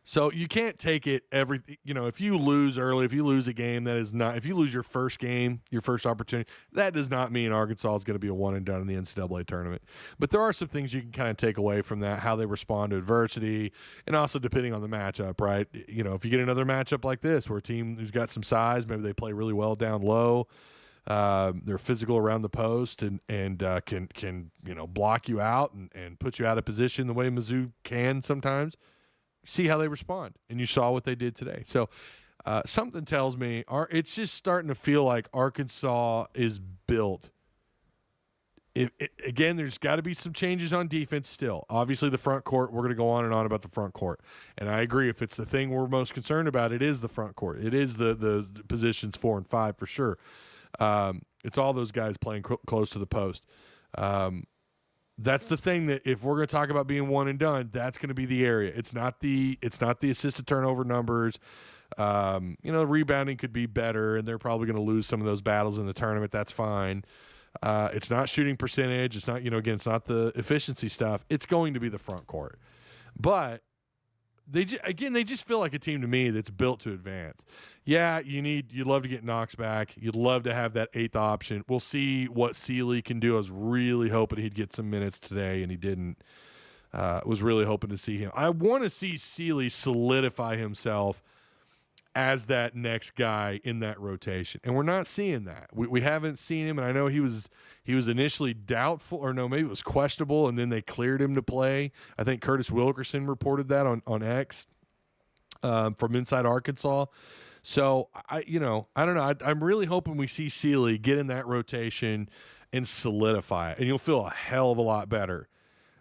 So you can't take it if you lose early, if you lose a game, if you lose your first game, your first opportunity, that does not mean Arkansas is going to be a one and done in the NCAA tournament. But there are some things you can kind of take away from that, how they respond to adversity, and also depending on the matchup, right? If you get another matchup like this where a team who's got some size, maybe they play really well down low, they're physical around the post and can block you out and put you out of position the way Mizzou can sometimes. See how they respond, and you saw what they did today. So something tells me it's just starting to feel like Arkansas is built. Again, there's got to be some changes on defense still. Obviously, the front court, we're going to go on and on about the front court. And I agree, if it's the thing we're most concerned about, it is the front court. It is the positions 4 and 5 for sure. It's all those guys playing close to the post. That's the thing that if we're going to talk about being one and done, that's going to be the area. It's not the assisted turnover numbers. Rebounding could be better, and they're probably going to lose some of those battles in the tournament. That's fine. It's not shooting percentage. It's not, it's not the efficiency stuff. It's going to be the front court. But they just feel like a team to me that's built to advance. Yeah, you'd love to get Knox back. You'd love to have that 8th option. We'll see what Seeley can do. I was really hoping he'd get some minutes today, and he didn't. Was really hoping to see him. I want to see Seeley solidify himself as that next guy in that rotation, and we're not seeing that. We haven't seen him, and I know he was initially doubtful, or no, maybe it was questionable, and then they cleared him to play. I think Curtis Wilkerson reported that on X from inside Arkansas. So I don't know. I'm really hoping we see Seeley get in that rotation and solidify it, and you'll feel a hell of a lot better.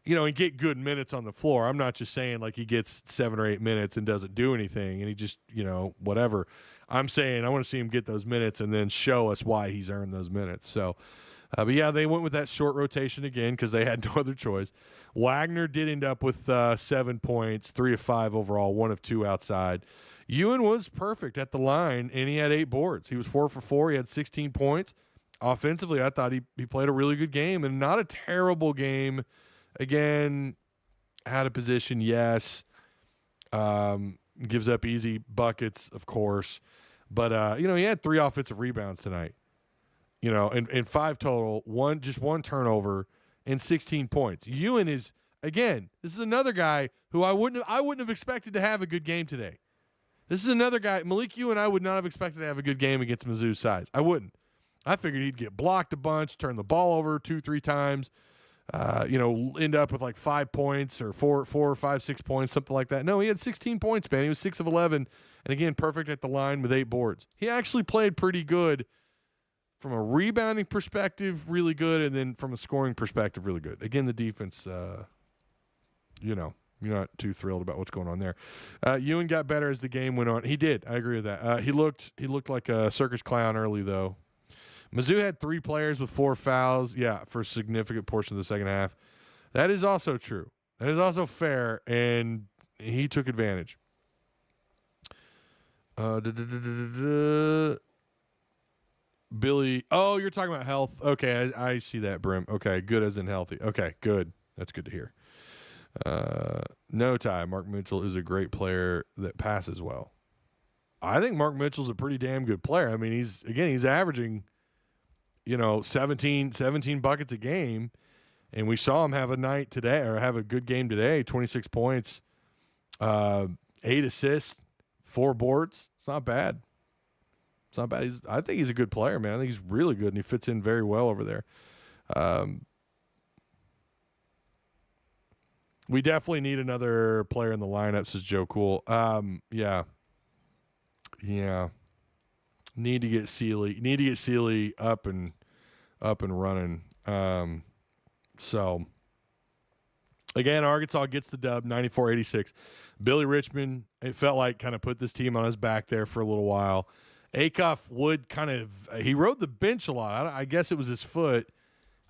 And get good minutes on the floor. I'm not just saying like he gets 7 or 8 minutes and doesn't do anything and he just, whatever. I'm saying I want to see him get those minutes and then show us why he's earned those minutes. So But yeah, they went with that short rotation again because they had no other choice. Wagner did end up with 7 points, 3 of 5 overall, 1 of 2 outside. Ewan was perfect at the line, and he had 8 boards. He was 4 for 4. He had 16 points. Offensively, I thought he played a really good game and not a terrible game. Again, out of position, yes. Gives up easy buckets, of course. But, he had 3 offensive rebounds tonight. And 5 total, just one turnover, and 16 points. Ewan is, again, this is another guy who I wouldn't have expected to have a good game today. This is another guy, Malik Ewan, I would not have expected to have a good game against Mizzou's size. I wouldn't. I figured he'd get blocked a bunch, turn the ball over 2-3 times, end up with like 5 points or 4 or 5, 6 points, something like that. No, he had 16 points, man. He was 6 of 11, and again, perfect at the line with 8 boards. He actually played pretty good. From a rebounding perspective, really good, and then from a scoring perspective, really good. Again, the defense, you're not too thrilled about what's going on there. Ewan got better as the game went on. He did. I agree with that. He looked like a circus clown early, though. Mizzou had 3 players with 4 fouls, for a significant portion of the second half. That is also true. That is also fair, and he took advantage. Billy, oh, you're talking about health. Okay, I see that, Brim. Okay, good as in healthy. Okay, good. That's good to hear. No tie. Mark Mitchell is a great player that passes well. I think Mark Mitchell's a pretty damn good player. I mean, he's averaging, 17 buckets a game, and we saw him have a night today, or have a good game today, 26 points, 8 assists, 4 boards. It's not bad. It's not bad. I think he's a good player, man. I think he's really good, and he fits in very well over there. We definitely need another player in the lineup, says Joe Cool. Yeah. Need to get Sealy up and running. So again, Arkansas gets the dub, 94-86. Billy Richmond, it felt like, kind of put this team on his back there for a little while. Acuff would he rode the bench a lot. I guess it was his foot.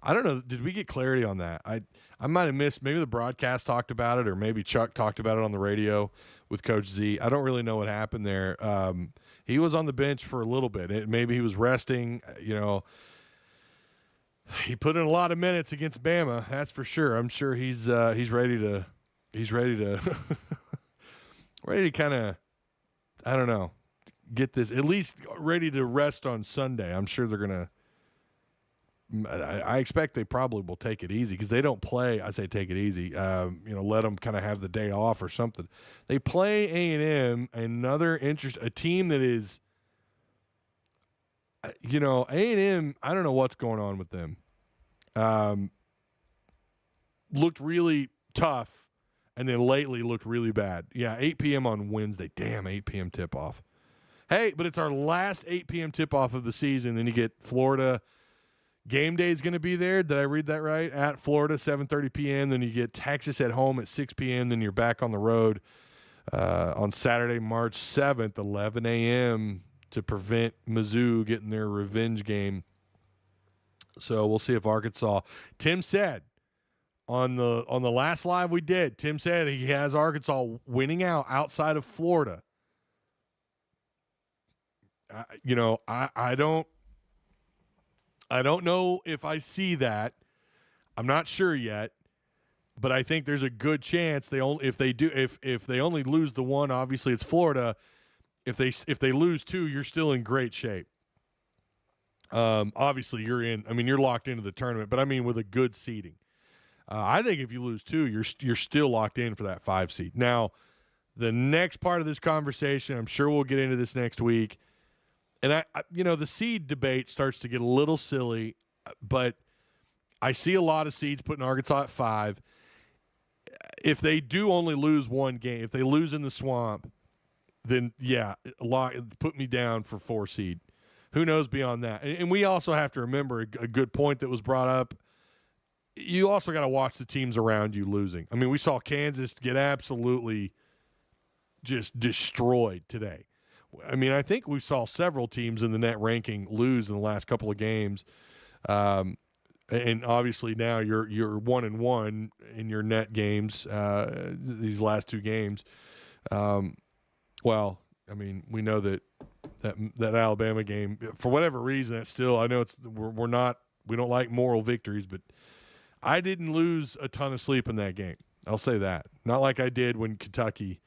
I don't know. Did we get clarity on that? I might have missed. Maybe the broadcast talked about it, or maybe Chuck talked about it on the radio with Coach Z. I don't really know what happened there. He was on the bench for a little bit. Maybe he was resting. He put in a lot of minutes against Bama. That's for sure. I'm sure he's ready to ready to kind of, I don't know, get this, at least ready to rest on Sunday. I'm sure they're going to, I expect they probably will take it easy because they don't play. I say take it easy, let them kind of have the day off or something. They play A&M, a team that is, A&M, I don't know what's going on with them. Looked really tough, and then lately looked really bad. Yeah, 8 p.m. on Wednesday. Damn, 8 p.m. tip-off. Hey, but it's our last 8 p.m. tip-off of the season. Then you get Florida. Game day is going to be there. Did I read that right? At Florida, 7:30 p.m. Then you get Texas at home at 6 p.m. Then you're back on the road on Saturday, March 7th, 11 a.m. to prevent Mizzou getting their revenge game. So we'll see if Arkansas. Tim said on the last live we did, Tim said he has Arkansas winning out outside of Florida. I don't know if I see that. I'm not sure yet, but I think there's a good chance if they only lose the one, obviously it's Florida. If they lose 2, you're still in great shape. Obviously you're locked into the tournament, but I mean with a good seeding. I think if you lose 2, you're still locked in for that 5 seed. Now, the next part of this conversation, I'm sure we'll get into this next week. And the seed debate starts to get a little silly, but I see a lot of seeds putting Arkansas at 5. If they do only lose one game, if they lose in the Swamp, then put me down for 4 seed. Who knows beyond that? And we also have to remember a good point that was brought up. You also got to watch the teams around you losing. I mean, we saw Kansas get absolutely just destroyed today. I mean, I think we saw several teams in the net ranking lose in the last couple of games. and obviously now you're 1-1 in your net games these last 2 games. Well, I mean, we know that Alabama game, for whatever reason, it's still, I know we don't like moral victories, but I didn't lose a ton of sleep in that game. I'll say that. Not like I did when Kentucky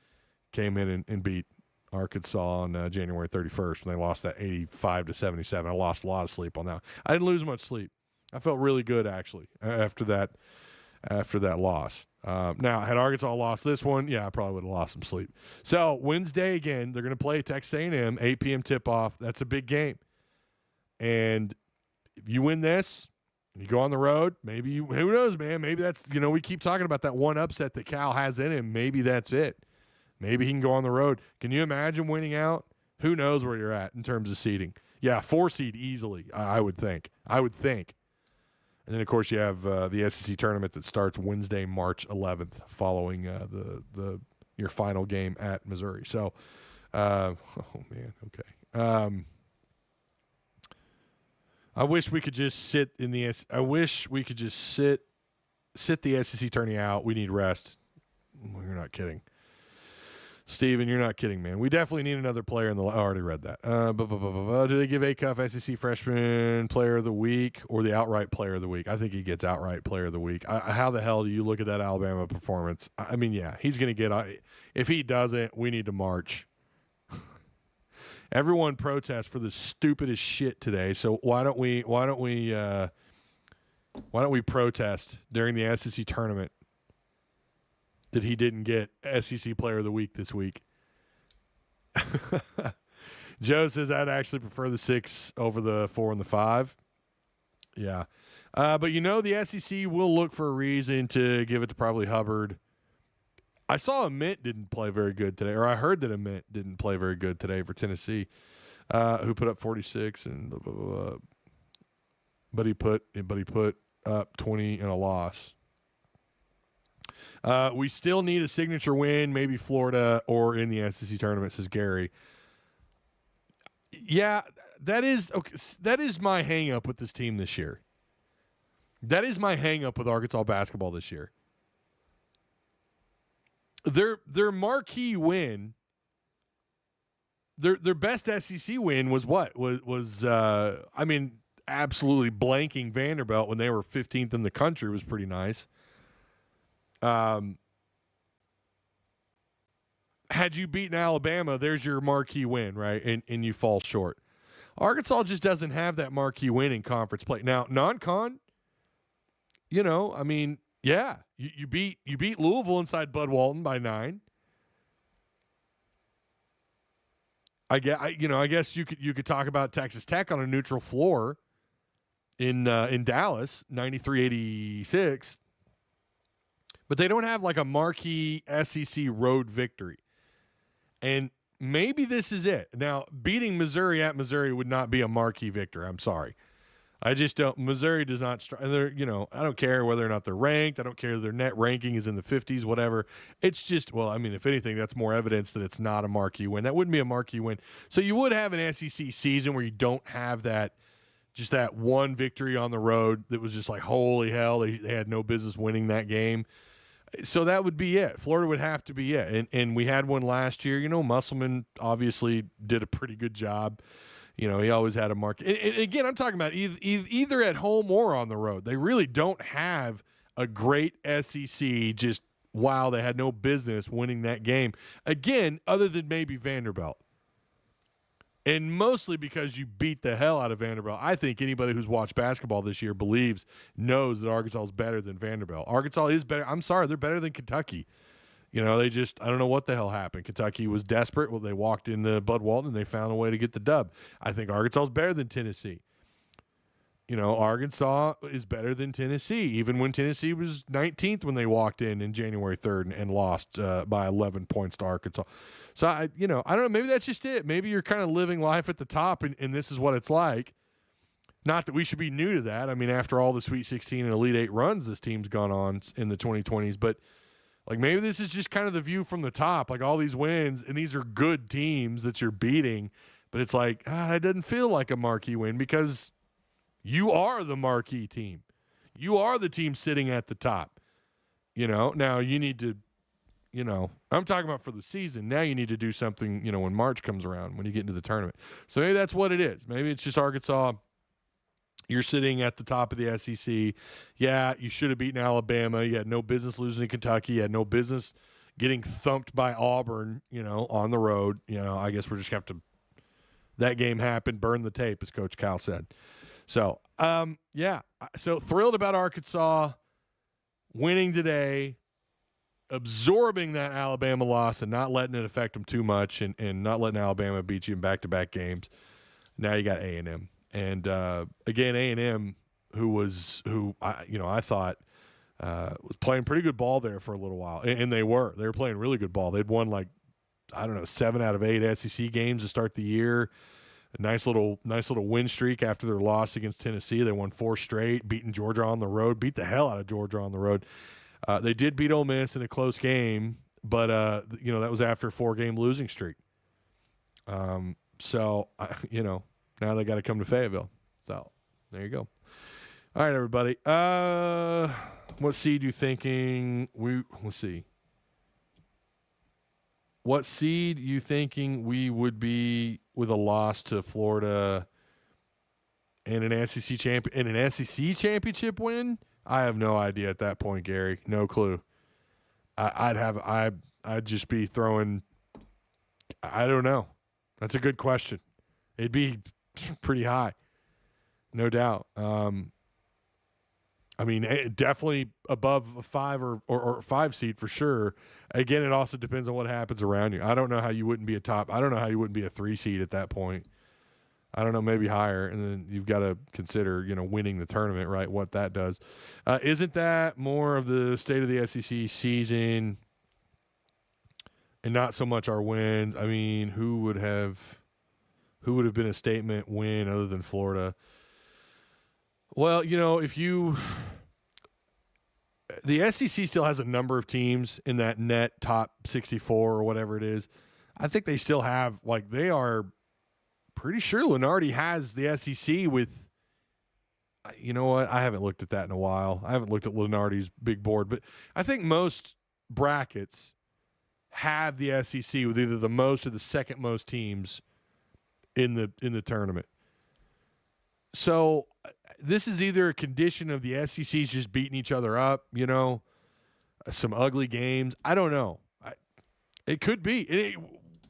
came in and beat Arkansas on January 31st when they lost that 85-77. I lost a lot of sleep on that. I didn't lose much sleep. I felt really good actually after that loss. Now, had Arkansas lost this one, I probably would have lost some sleep. So Wednesday again, they're going to play Texas A&M, 8 p.m. tip-off. That's a big game. And if you win this, you go on the road, maybe who knows, man? Maybe that's, we keep talking about that one upset that Cal has in him. Maybe that's it. Maybe he can go on the road. Can you imagine winning out? Who knows where you're at in terms of seeding? Yeah, 4 seed easily, I would think. And then, of course, you have the SEC tournament that starts Wednesday, March 11th, following your final game at Missouri. So, oh man, okay. I wish we could just sit in the. I wish we could just sit the SEC tourney out. We need rest. Well, you're not kidding, Steven. You're not kidding, man. We definitely need another player in the. I already read that. Do they give Acuff SEC Freshman Player of the Week or the outright Player of the Week? I think he gets outright Player of the Week. How the hell do you look at that Alabama performance? I mean, yeah, he's going to get. If he doesn't, we need to march. Everyone protests for the stupidest shit today. So why don't we protest during the SEC tournament that he didn't get SEC Player of the Week this week? Joe says I'd actually prefer the 6 over the 4 and the 5. Yeah, but the SEC will look for a reason to give it to probably Hubbard. I saw Mint didn't play very good today, or I heard that Mint didn't play very good today for Tennessee, who put up 46 and blah, blah, blah. But he put up 20 and a loss. We still need a signature win, maybe Florida or in the SEC tournament, says Gary. Yeah, that is okay. That is my hang up with this team this year. That is my hang up with Arkansas basketball this year. Their marquee win, their best SEC win was what? Was absolutely blanking Vanderbilt when they were 15th in the country was pretty nice. Had you beaten Alabama, there's your marquee win, right? And you fall short. Arkansas just doesn't have that marquee win in conference play. Now, non-con, yeah, you beat Louisville inside Bud Walton by 9. I guess you could talk about Texas Tech on a neutral floor in Dallas, 93-86. But they don't have like a marquee SEC road victory. And maybe this is it. Now, beating Missouri at Missouri would not be a marquee victory. I'm sorry. I just don't. Missouri does not. I don't care whether or not they're ranked. I don't care if their net ranking is in the 50s, whatever. It's just, if anything, that's more evidence that it's not a marquee win. That wouldn't be a marquee win. So you would have an SEC season where you don't have that one victory on the road that was just like, holy hell, they had no business winning that game. So that would be it. Florida would have to be it. And we had one last year. Musselman obviously did a pretty good job. He always had a mark. And again, I'm talking about either at home or on the road. They really don't have a great SEC. Just, wow, they had no business winning that game. Again, other than maybe Vanderbilt. And mostly because you beat the hell out of Vanderbilt. I think anybody who's watched basketball this year knows that Arkansas is better than Vanderbilt. Arkansas is better. I'm sorry, they're better than Kentucky. I don't know what the hell happened. Kentucky was desperate. Well, they walked into Bud Walton and they found a way to get the dub. I think Arkansas is better than Tennessee. Arkansas is better than Tennessee, even when Tennessee was 19th when they walked in January 3rd and lost by 11 points to Arkansas. So, I don't know. Maybe that's just it. Maybe you're kind of living life at the top and this is what it's like. Not that we should be new to that. I mean, after all the Sweet 16 and Elite 8 runs this team's gone on in the 2020s, but maybe this is just kind of the view from the top, all these wins, and these are good teams that you're beating, but it's like, it doesn't feel like a marquee win because you are the marquee team. You are the team sitting at the top. Now you need to, I'm talking about for the season. Now you need to do something, when March comes around, when you get into the tournament. So maybe that's what it is. Maybe it's just Arkansas. You're sitting at the top of the SEC. Yeah, you should have beaten Alabama. You had no business losing to Kentucky. You had no business getting thumped by Auburn, on the road. I guess we're just going to have to – that game happened, burn the tape, as Coach Cal said. So, yeah. So thrilled about Arkansas winning today, absorbing that Alabama loss and not letting it affect them too much and not letting Alabama beat you in back-to-back games. Now you got A&M. And, again, A&M, who I thought was playing pretty good ball there for a little while. And they were. They were playing really good ball. They'd won 7 out of 8 SEC games to start the year. A nice little win streak after their loss against Tennessee. They won 4 straight, beating Georgia on the road, beat the hell out of Georgia on the road. They did beat Ole Miss in a close game, but, that was after a 4-game losing streak. So, now they got to come to Fayetteville. So, there you go. All right, everybody. What seed you thinking let's see. What seed you thinking we would be with a loss to Florida and an SEC championship win? I have no idea at that point, Gary. No clue. I'd just be throwing. I don't know. That's a good question. It'd be pretty high, no doubt. Definitely above a 5 or 5 seed for sure. Again, it also depends on what happens around you. I don't know how you wouldn't be a 3 seed at that point. I don't know, maybe higher. And then you've got to consider, winning the tournament, right? What that does. Isn't that more of the state of the SEC season and not so much our wins? I mean, who would have been a statement win other than Florida? Well, the SEC still has a number of teams in that net top 64 or whatever it is. I think they still have, they are pretty sure Lunardi has the SEC with, you know what? I haven't looked at that in a while. I haven't looked at Lunardi's big board, but I think most brackets have the SEC with either the most or the second most teams in the tournament. So this is either a condition of the SEC's just beating each other up, some ugly games. I don't know. It could be.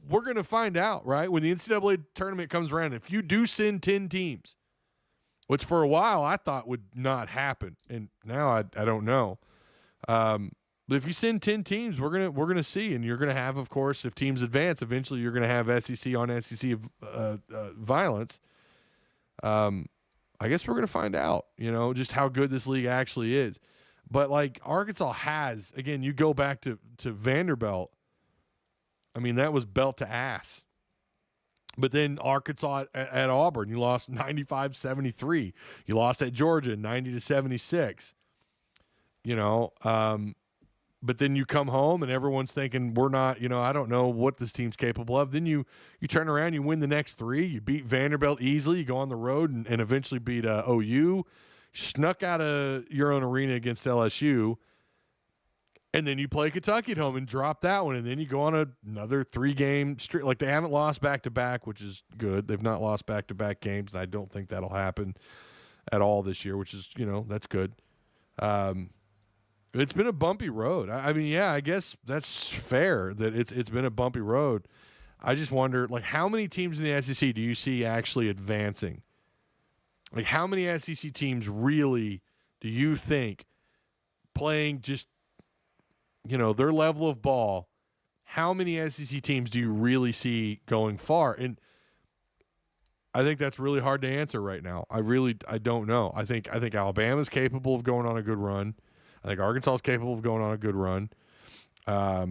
We're going to find out, right? When the NCAA tournament comes around, if you do send 10 teams, which for a while I thought would not happen, and now I don't know. But if you send 10 teams, we're gonna see, and you're gonna have, of course, if teams advance, eventually you're gonna have SEC on SEC violence. I guess we're gonna find out, just how good this league actually is. But Arkansas has, again, you go back to Vanderbilt. I mean, that was belt to ass. But then Arkansas at Auburn, you lost 95-73. You lost at Georgia 90-76. But then you come home and everyone's thinking we're not, I don't know what this team's capable of. Then you turn around, you win the next 3. You beat Vanderbilt easily. You go on the road and eventually beat OU. Snuck out of your own arena against LSU. And then you play Kentucky at home and drop that one. And then you go on another 3-game streak. They haven't lost back-to-back, which is good. They've not lost back-to-back games, and I don't think that'll happen at all this year, which is, that's good. It's been a bumpy road. I guess that's fair that it's been a bumpy road. I just wonder, how many teams in the SEC do you see actually advancing? How many SEC teams really do you think playing just, their level of ball, how many SEC teams do you really see going far? And I think that's really hard to answer right now. I don't know. I think Alabama's capable of going on a good run. I think Arkansas is capable of going on a good run. I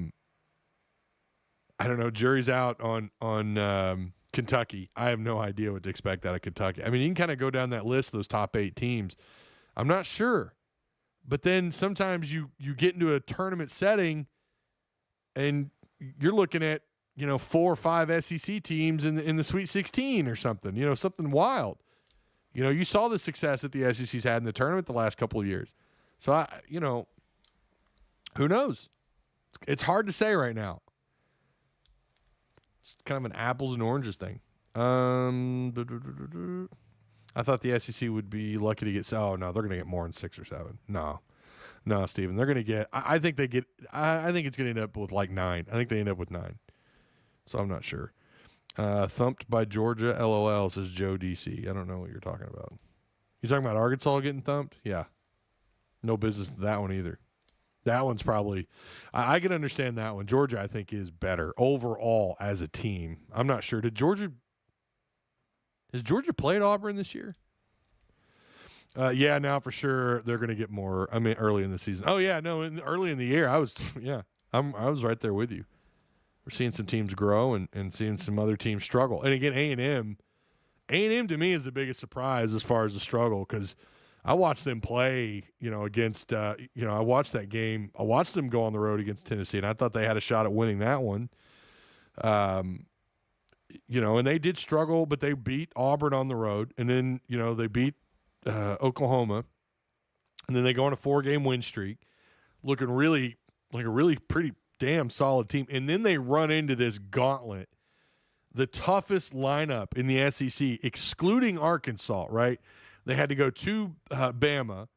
don't know. Jury's out on Kentucky. I have no idea what to expect out of Kentucky. I mean, you can kind of go down that list of those top 8 teams. I'm not sure. But then sometimes you get into a tournament setting and you're looking at, 4 or 5 SEC teams in the Sweet 16 or something, something wild. You saw the success that the SEC's had in the tournament the last couple of years. So, who knows? It's hard to say right now. It's kind of an apples and oranges thing. I thought the SEC would be lucky to get. Oh no, they're going to get more than 6 or 7. No, Steven, they're going to get. I think they get. I think it's going to end up with like 9. I think they end up with 9. So I'm not sure. Thumped by Georgia. LOL, says Joe DC. I don't know what you're talking about. You talking about Arkansas getting thumped? Yeah. No business to that one either. That one's probably I can understand that one. Georgia, I think, is better overall as a team. I'm not sure. Has Georgia played Auburn this year? Yeah, now for sure they're going to get more. I mean, early in the season. Oh yeah, no, early in the year, I was right there with you. We're seeing some teams grow and seeing some other teams struggle. And again, A&M to me is the biggest surprise as far as the struggle, because I watched them play, against, I watched that game. I watched them go on the road against Tennessee, and I thought they had a shot at winning that one. And they did struggle, but they beat Auburn on the road. And then, they beat Oklahoma. And then they go on a 4-game win streak, looking really like a really pretty damn solid team. And then they run into this gauntlet, the toughest lineup in the SEC, excluding Arkansas, right? They had to go to Bama.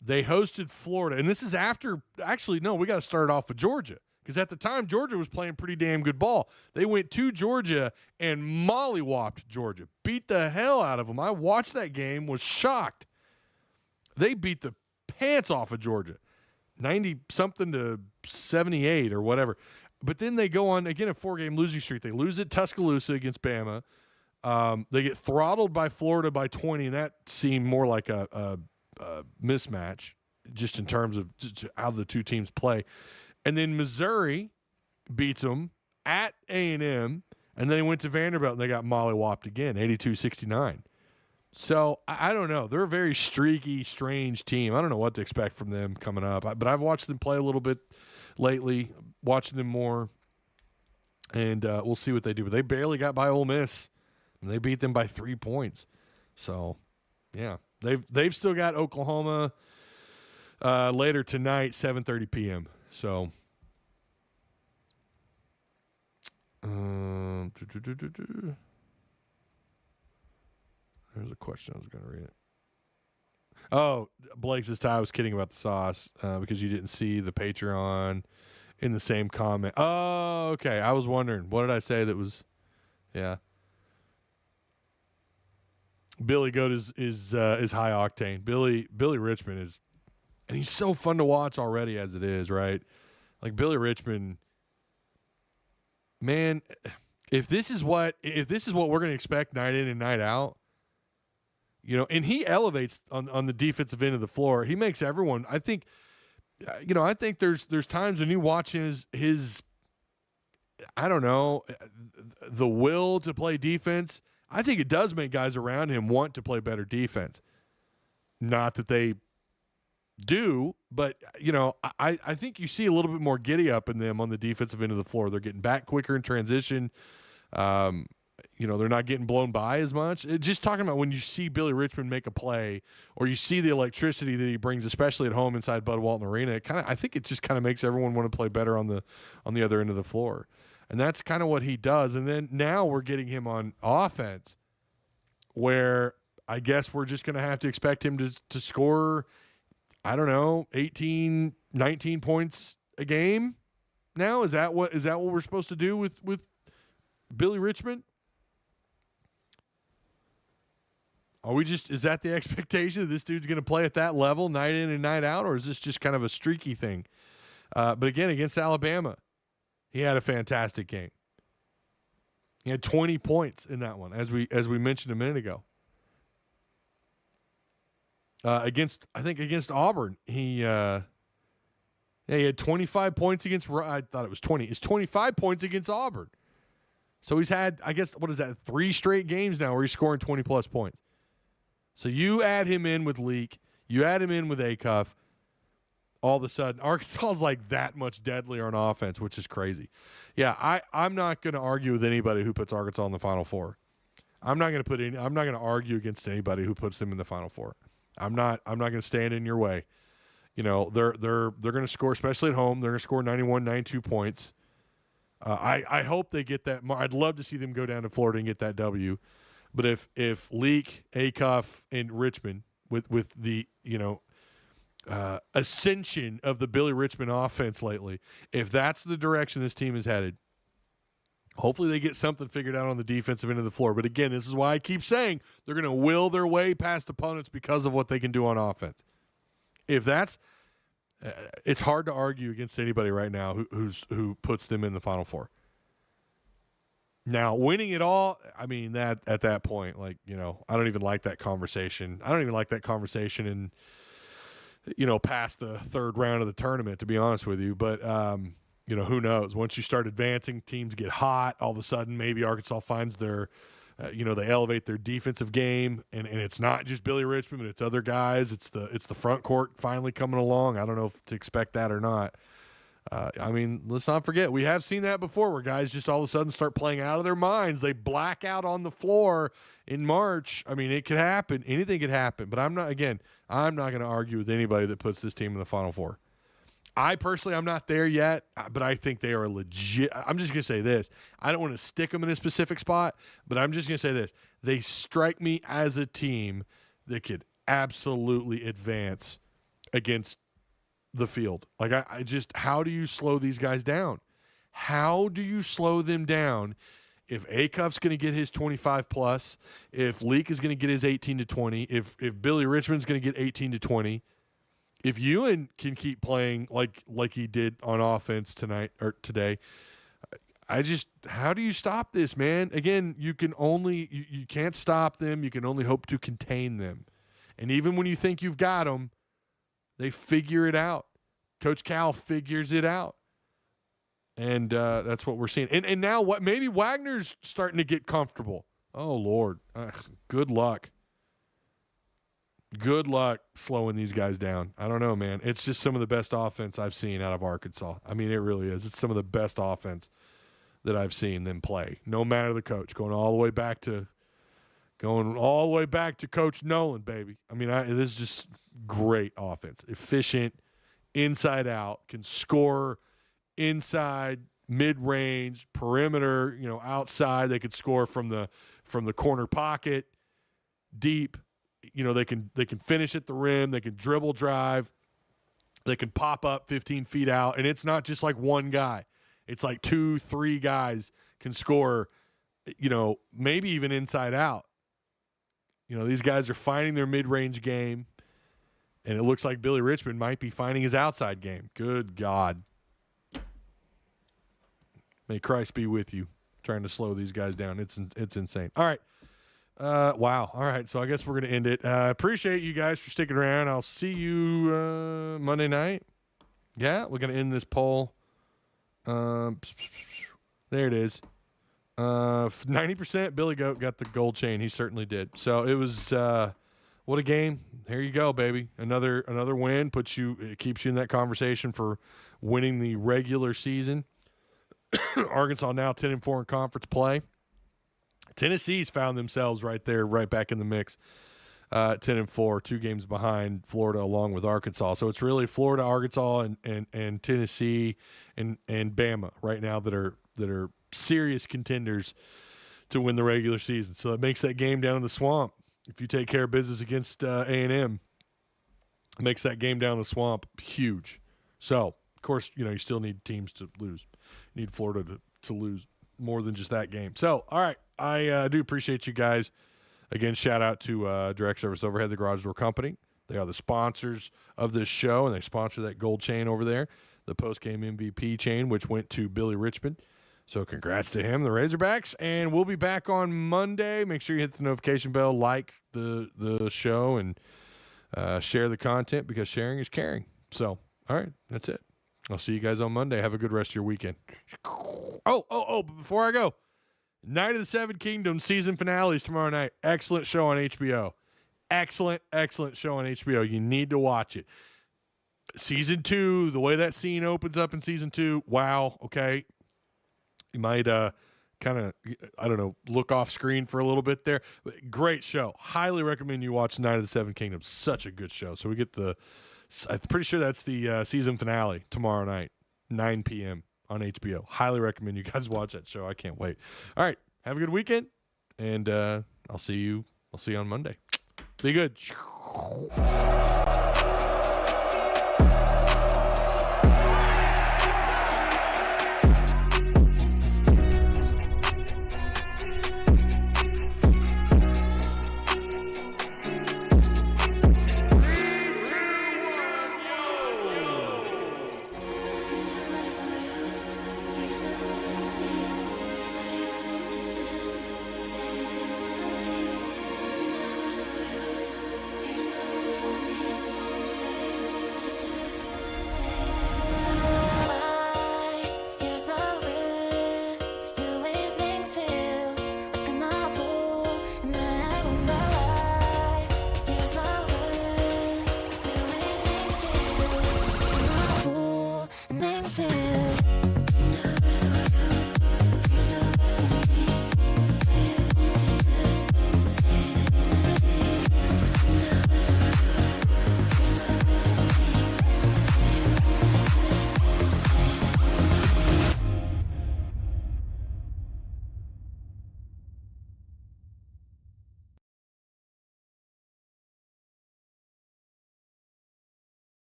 They hosted Florida. And this is after – actually, no, we got to start off with Georgia, because at the time Georgia was playing pretty damn good ball. They went to Georgia and mollywopped Georgia, beat the hell out of them. I watched that game, was shocked. They beat the pants off of Georgia, 90-something to 78 or whatever. But then they go on, again, a 4-game losing streak. They lose at Tuscaloosa against Bama. They get throttled by Florida by 20, and that seemed more like a mismatch just in terms of just how the two teams play. And then Missouri beats them at A&M, and then they went to Vanderbilt, and they got mollywopped again, 82-69. So, I don't know. They're a very streaky, strange team. I don't know what to expect from them coming up. But I've watched them play a little bit lately, watching them more, and we'll see what they do. But they barely got by Ole Miss, and they beat them by 3 points. So, yeah. They've still got Oklahoma later tonight, 7:30 p.m. So, there's a question I was going to read. Oh, Blake says, Ty, I was kidding about the sauce because you didn't see the Patreon in the same comment. Oh, okay. I was wondering. What did I say that was – yeah. Billy Goat is high octane. Billy Richmond is – and he's so fun to watch already as it is, right? Like Billy Richmond, man, if this is what we're going to expect night in and night out, and he elevates on the defensive end of the floor. He makes everyone. I think, I think there's times when you watch his I don't know, the will to play defense. I think it does make guys around him want to play better defense. Not that they do, but I think you see a little bit more giddy up in them on the defensive end of the floor. They're getting back quicker in transition. They're not getting blown by as much. Just talking about when you see Billy Richmond make a play, or you see the electricity that he brings, especially at home inside Bud Walton Arena, I think it just kind of makes everyone want to play better on the other end of the floor. And that's kind of what he does. And then now we're getting him on offense, where I guess we're just going to have to expect him to score, I don't know, 18, 19 points a game now. Is that what we're supposed to do with Billy Richmond? Is that the expectation that this dude's going to play at that level night in and night out, or is this just kind of a streaky thing? But again, against Alabama, he had a fantastic game. He had 20 points in that one, as we mentioned a minute ago. Against Auburn, he had 25 points against. I thought it was 20. It's 25 points against Auburn. So he's had, I guess, what is that? 3 straight games now where he's scoring 20 plus points. So you add him in with Leak, you add him in with Acuff, all of a sudden Arkansas is like that much deadlier on offense, which is crazy. Yeah, I'm not going to argue with anybody who puts Arkansas in the Final Four. I'm not going to argue against anybody who puts them in the Final Four. I'm not going to stand in your way. You know, they're going to score, especially at home. They're going to score 91, 92 points. I hope they get that. I'd love to see them go down to Florida and get that W. But if Leak, Acuff, and Richmond with the ascension of the Billy Richmond offense lately, if that's the direction this team is headed, hopefully they get something figured out on the defensive end of the floor. But again, this is why I keep saying they're going to will their way past opponents because of what they can do on offense. If that's it's hard to argue against anybody right now who puts them in the Final Four. Now, winning it all, I mean, that at that point, like, you know, I don't even like that conversation. I don't even like that conversation in, you know, past the third round of the tournament, to be honest with you. But, you know, who knows? Once you start advancing, teams get hot. All of a sudden, maybe Arkansas finds their they elevate their defensive game, and it's not just Billy Richmond, but it's other guys. It's the front court finally coming along. I don't know if to expect that or not. I mean, let's not forget, we have seen that before where guys just all of a sudden start playing out of their minds. They black out on the floor in March. I mean, it could happen. Anything could happen. But I'm not going to argue with anybody that puts this team in the Final Four. I personally, I'm not there yet, but I think they are legit. I'm just going to say this. I don't want to stick them in a specific spot, but I'm just going to say this. They strike me as a team that could absolutely advance against the field. Like, I just, how do you slow these guys down? How do you slow them down if Acuff's going to get his 25 plus, if Leak is going to get his 18 to 20, if Billy Richmond's going to get 18 to 20, if Ewan can keep playing like he did on offense tonight or today, how do you stop this, man? Again, you can't stop them. You can only hope to contain them. And even when you think you've got them, they figure it out. Coach Cal figures it out. And that's what we're seeing. And now maybe Wagner's starting to get comfortable. Oh, Lord. Good luck. Good luck slowing these guys down. I don't know, man. It's just some of the best offense I've seen out of Arkansas. I mean, it really is. It's some of the best offense that I've seen them play, no matter the coach, going all the way back to Coach Nolan, baby. I mean, this is just great offense. Efficient, inside out, can score inside, mid-range, perimeter, outside. They could score from the corner pocket, deep. They can finish at the rim. They can dribble drive. They can pop up 15 feet out. And it's not just like one guy. It's like 2-3 guys can score, maybe even inside out. These guys are finding their mid-range game. And it looks like Billy Richmond might be finding his outside game. Good God. May Christ be with you, trying to slow these guys down. It's insane. All right. Wow. All right. So I guess we're going to end it. Appreciate you guys for sticking around. I'll see you Monday night. Yeah, we're going to end this poll. There it is. 90% Billy Goat got the gold chain. He certainly did. So it was what a game. Here you go, baby. Another win it keeps you in that conversation for winning the regular season. Arkansas now 10-4 in conference play. Tennessee's found themselves right there, right back in the mix. 10-4, 2 games behind Florida along with Arkansas. So it's really Florida, Arkansas, and Tennessee and Bama right now that are serious contenders to win the regular season. So that makes that game down in the Swamp. If you take care of business against A&M, it makes that game down in the Swamp huge. So, of course, you still need teams to lose. You need Florida to lose more than just that game. So, all right. I do appreciate you guys. Again, shout out to Direct Service Overhead, the Garage Door Company. They are the sponsors of this show, and they sponsor that gold chain over there, the post-game MVP chain, which went to Billy Richmond. So congrats to him, the Razorbacks. And we'll be back on Monday. Make sure you hit the notification bell, like the show, and share the content because sharing is caring. So, all right, that's it. I'll see you guys on Monday. Have a good rest of your weekend. Oh, but before I go, Night of the Seven Kingdoms season finales tomorrow night. Excellent show on HBO. Excellent show on HBO. You need to watch it. Season 2, the way that scene opens up in season 2, wow, okay. You might kind of, I don't know, look off screen for a little bit there. But great show. Highly recommend you watch Night of the Seven Kingdoms. Such a good show. So we get I'm pretty sure that's the season finale tomorrow night, 9 p.m. on HBO. Highly recommend you guys watch that show. I can't wait. All right. Have a good weekend. And I'll see you on Monday. Be good.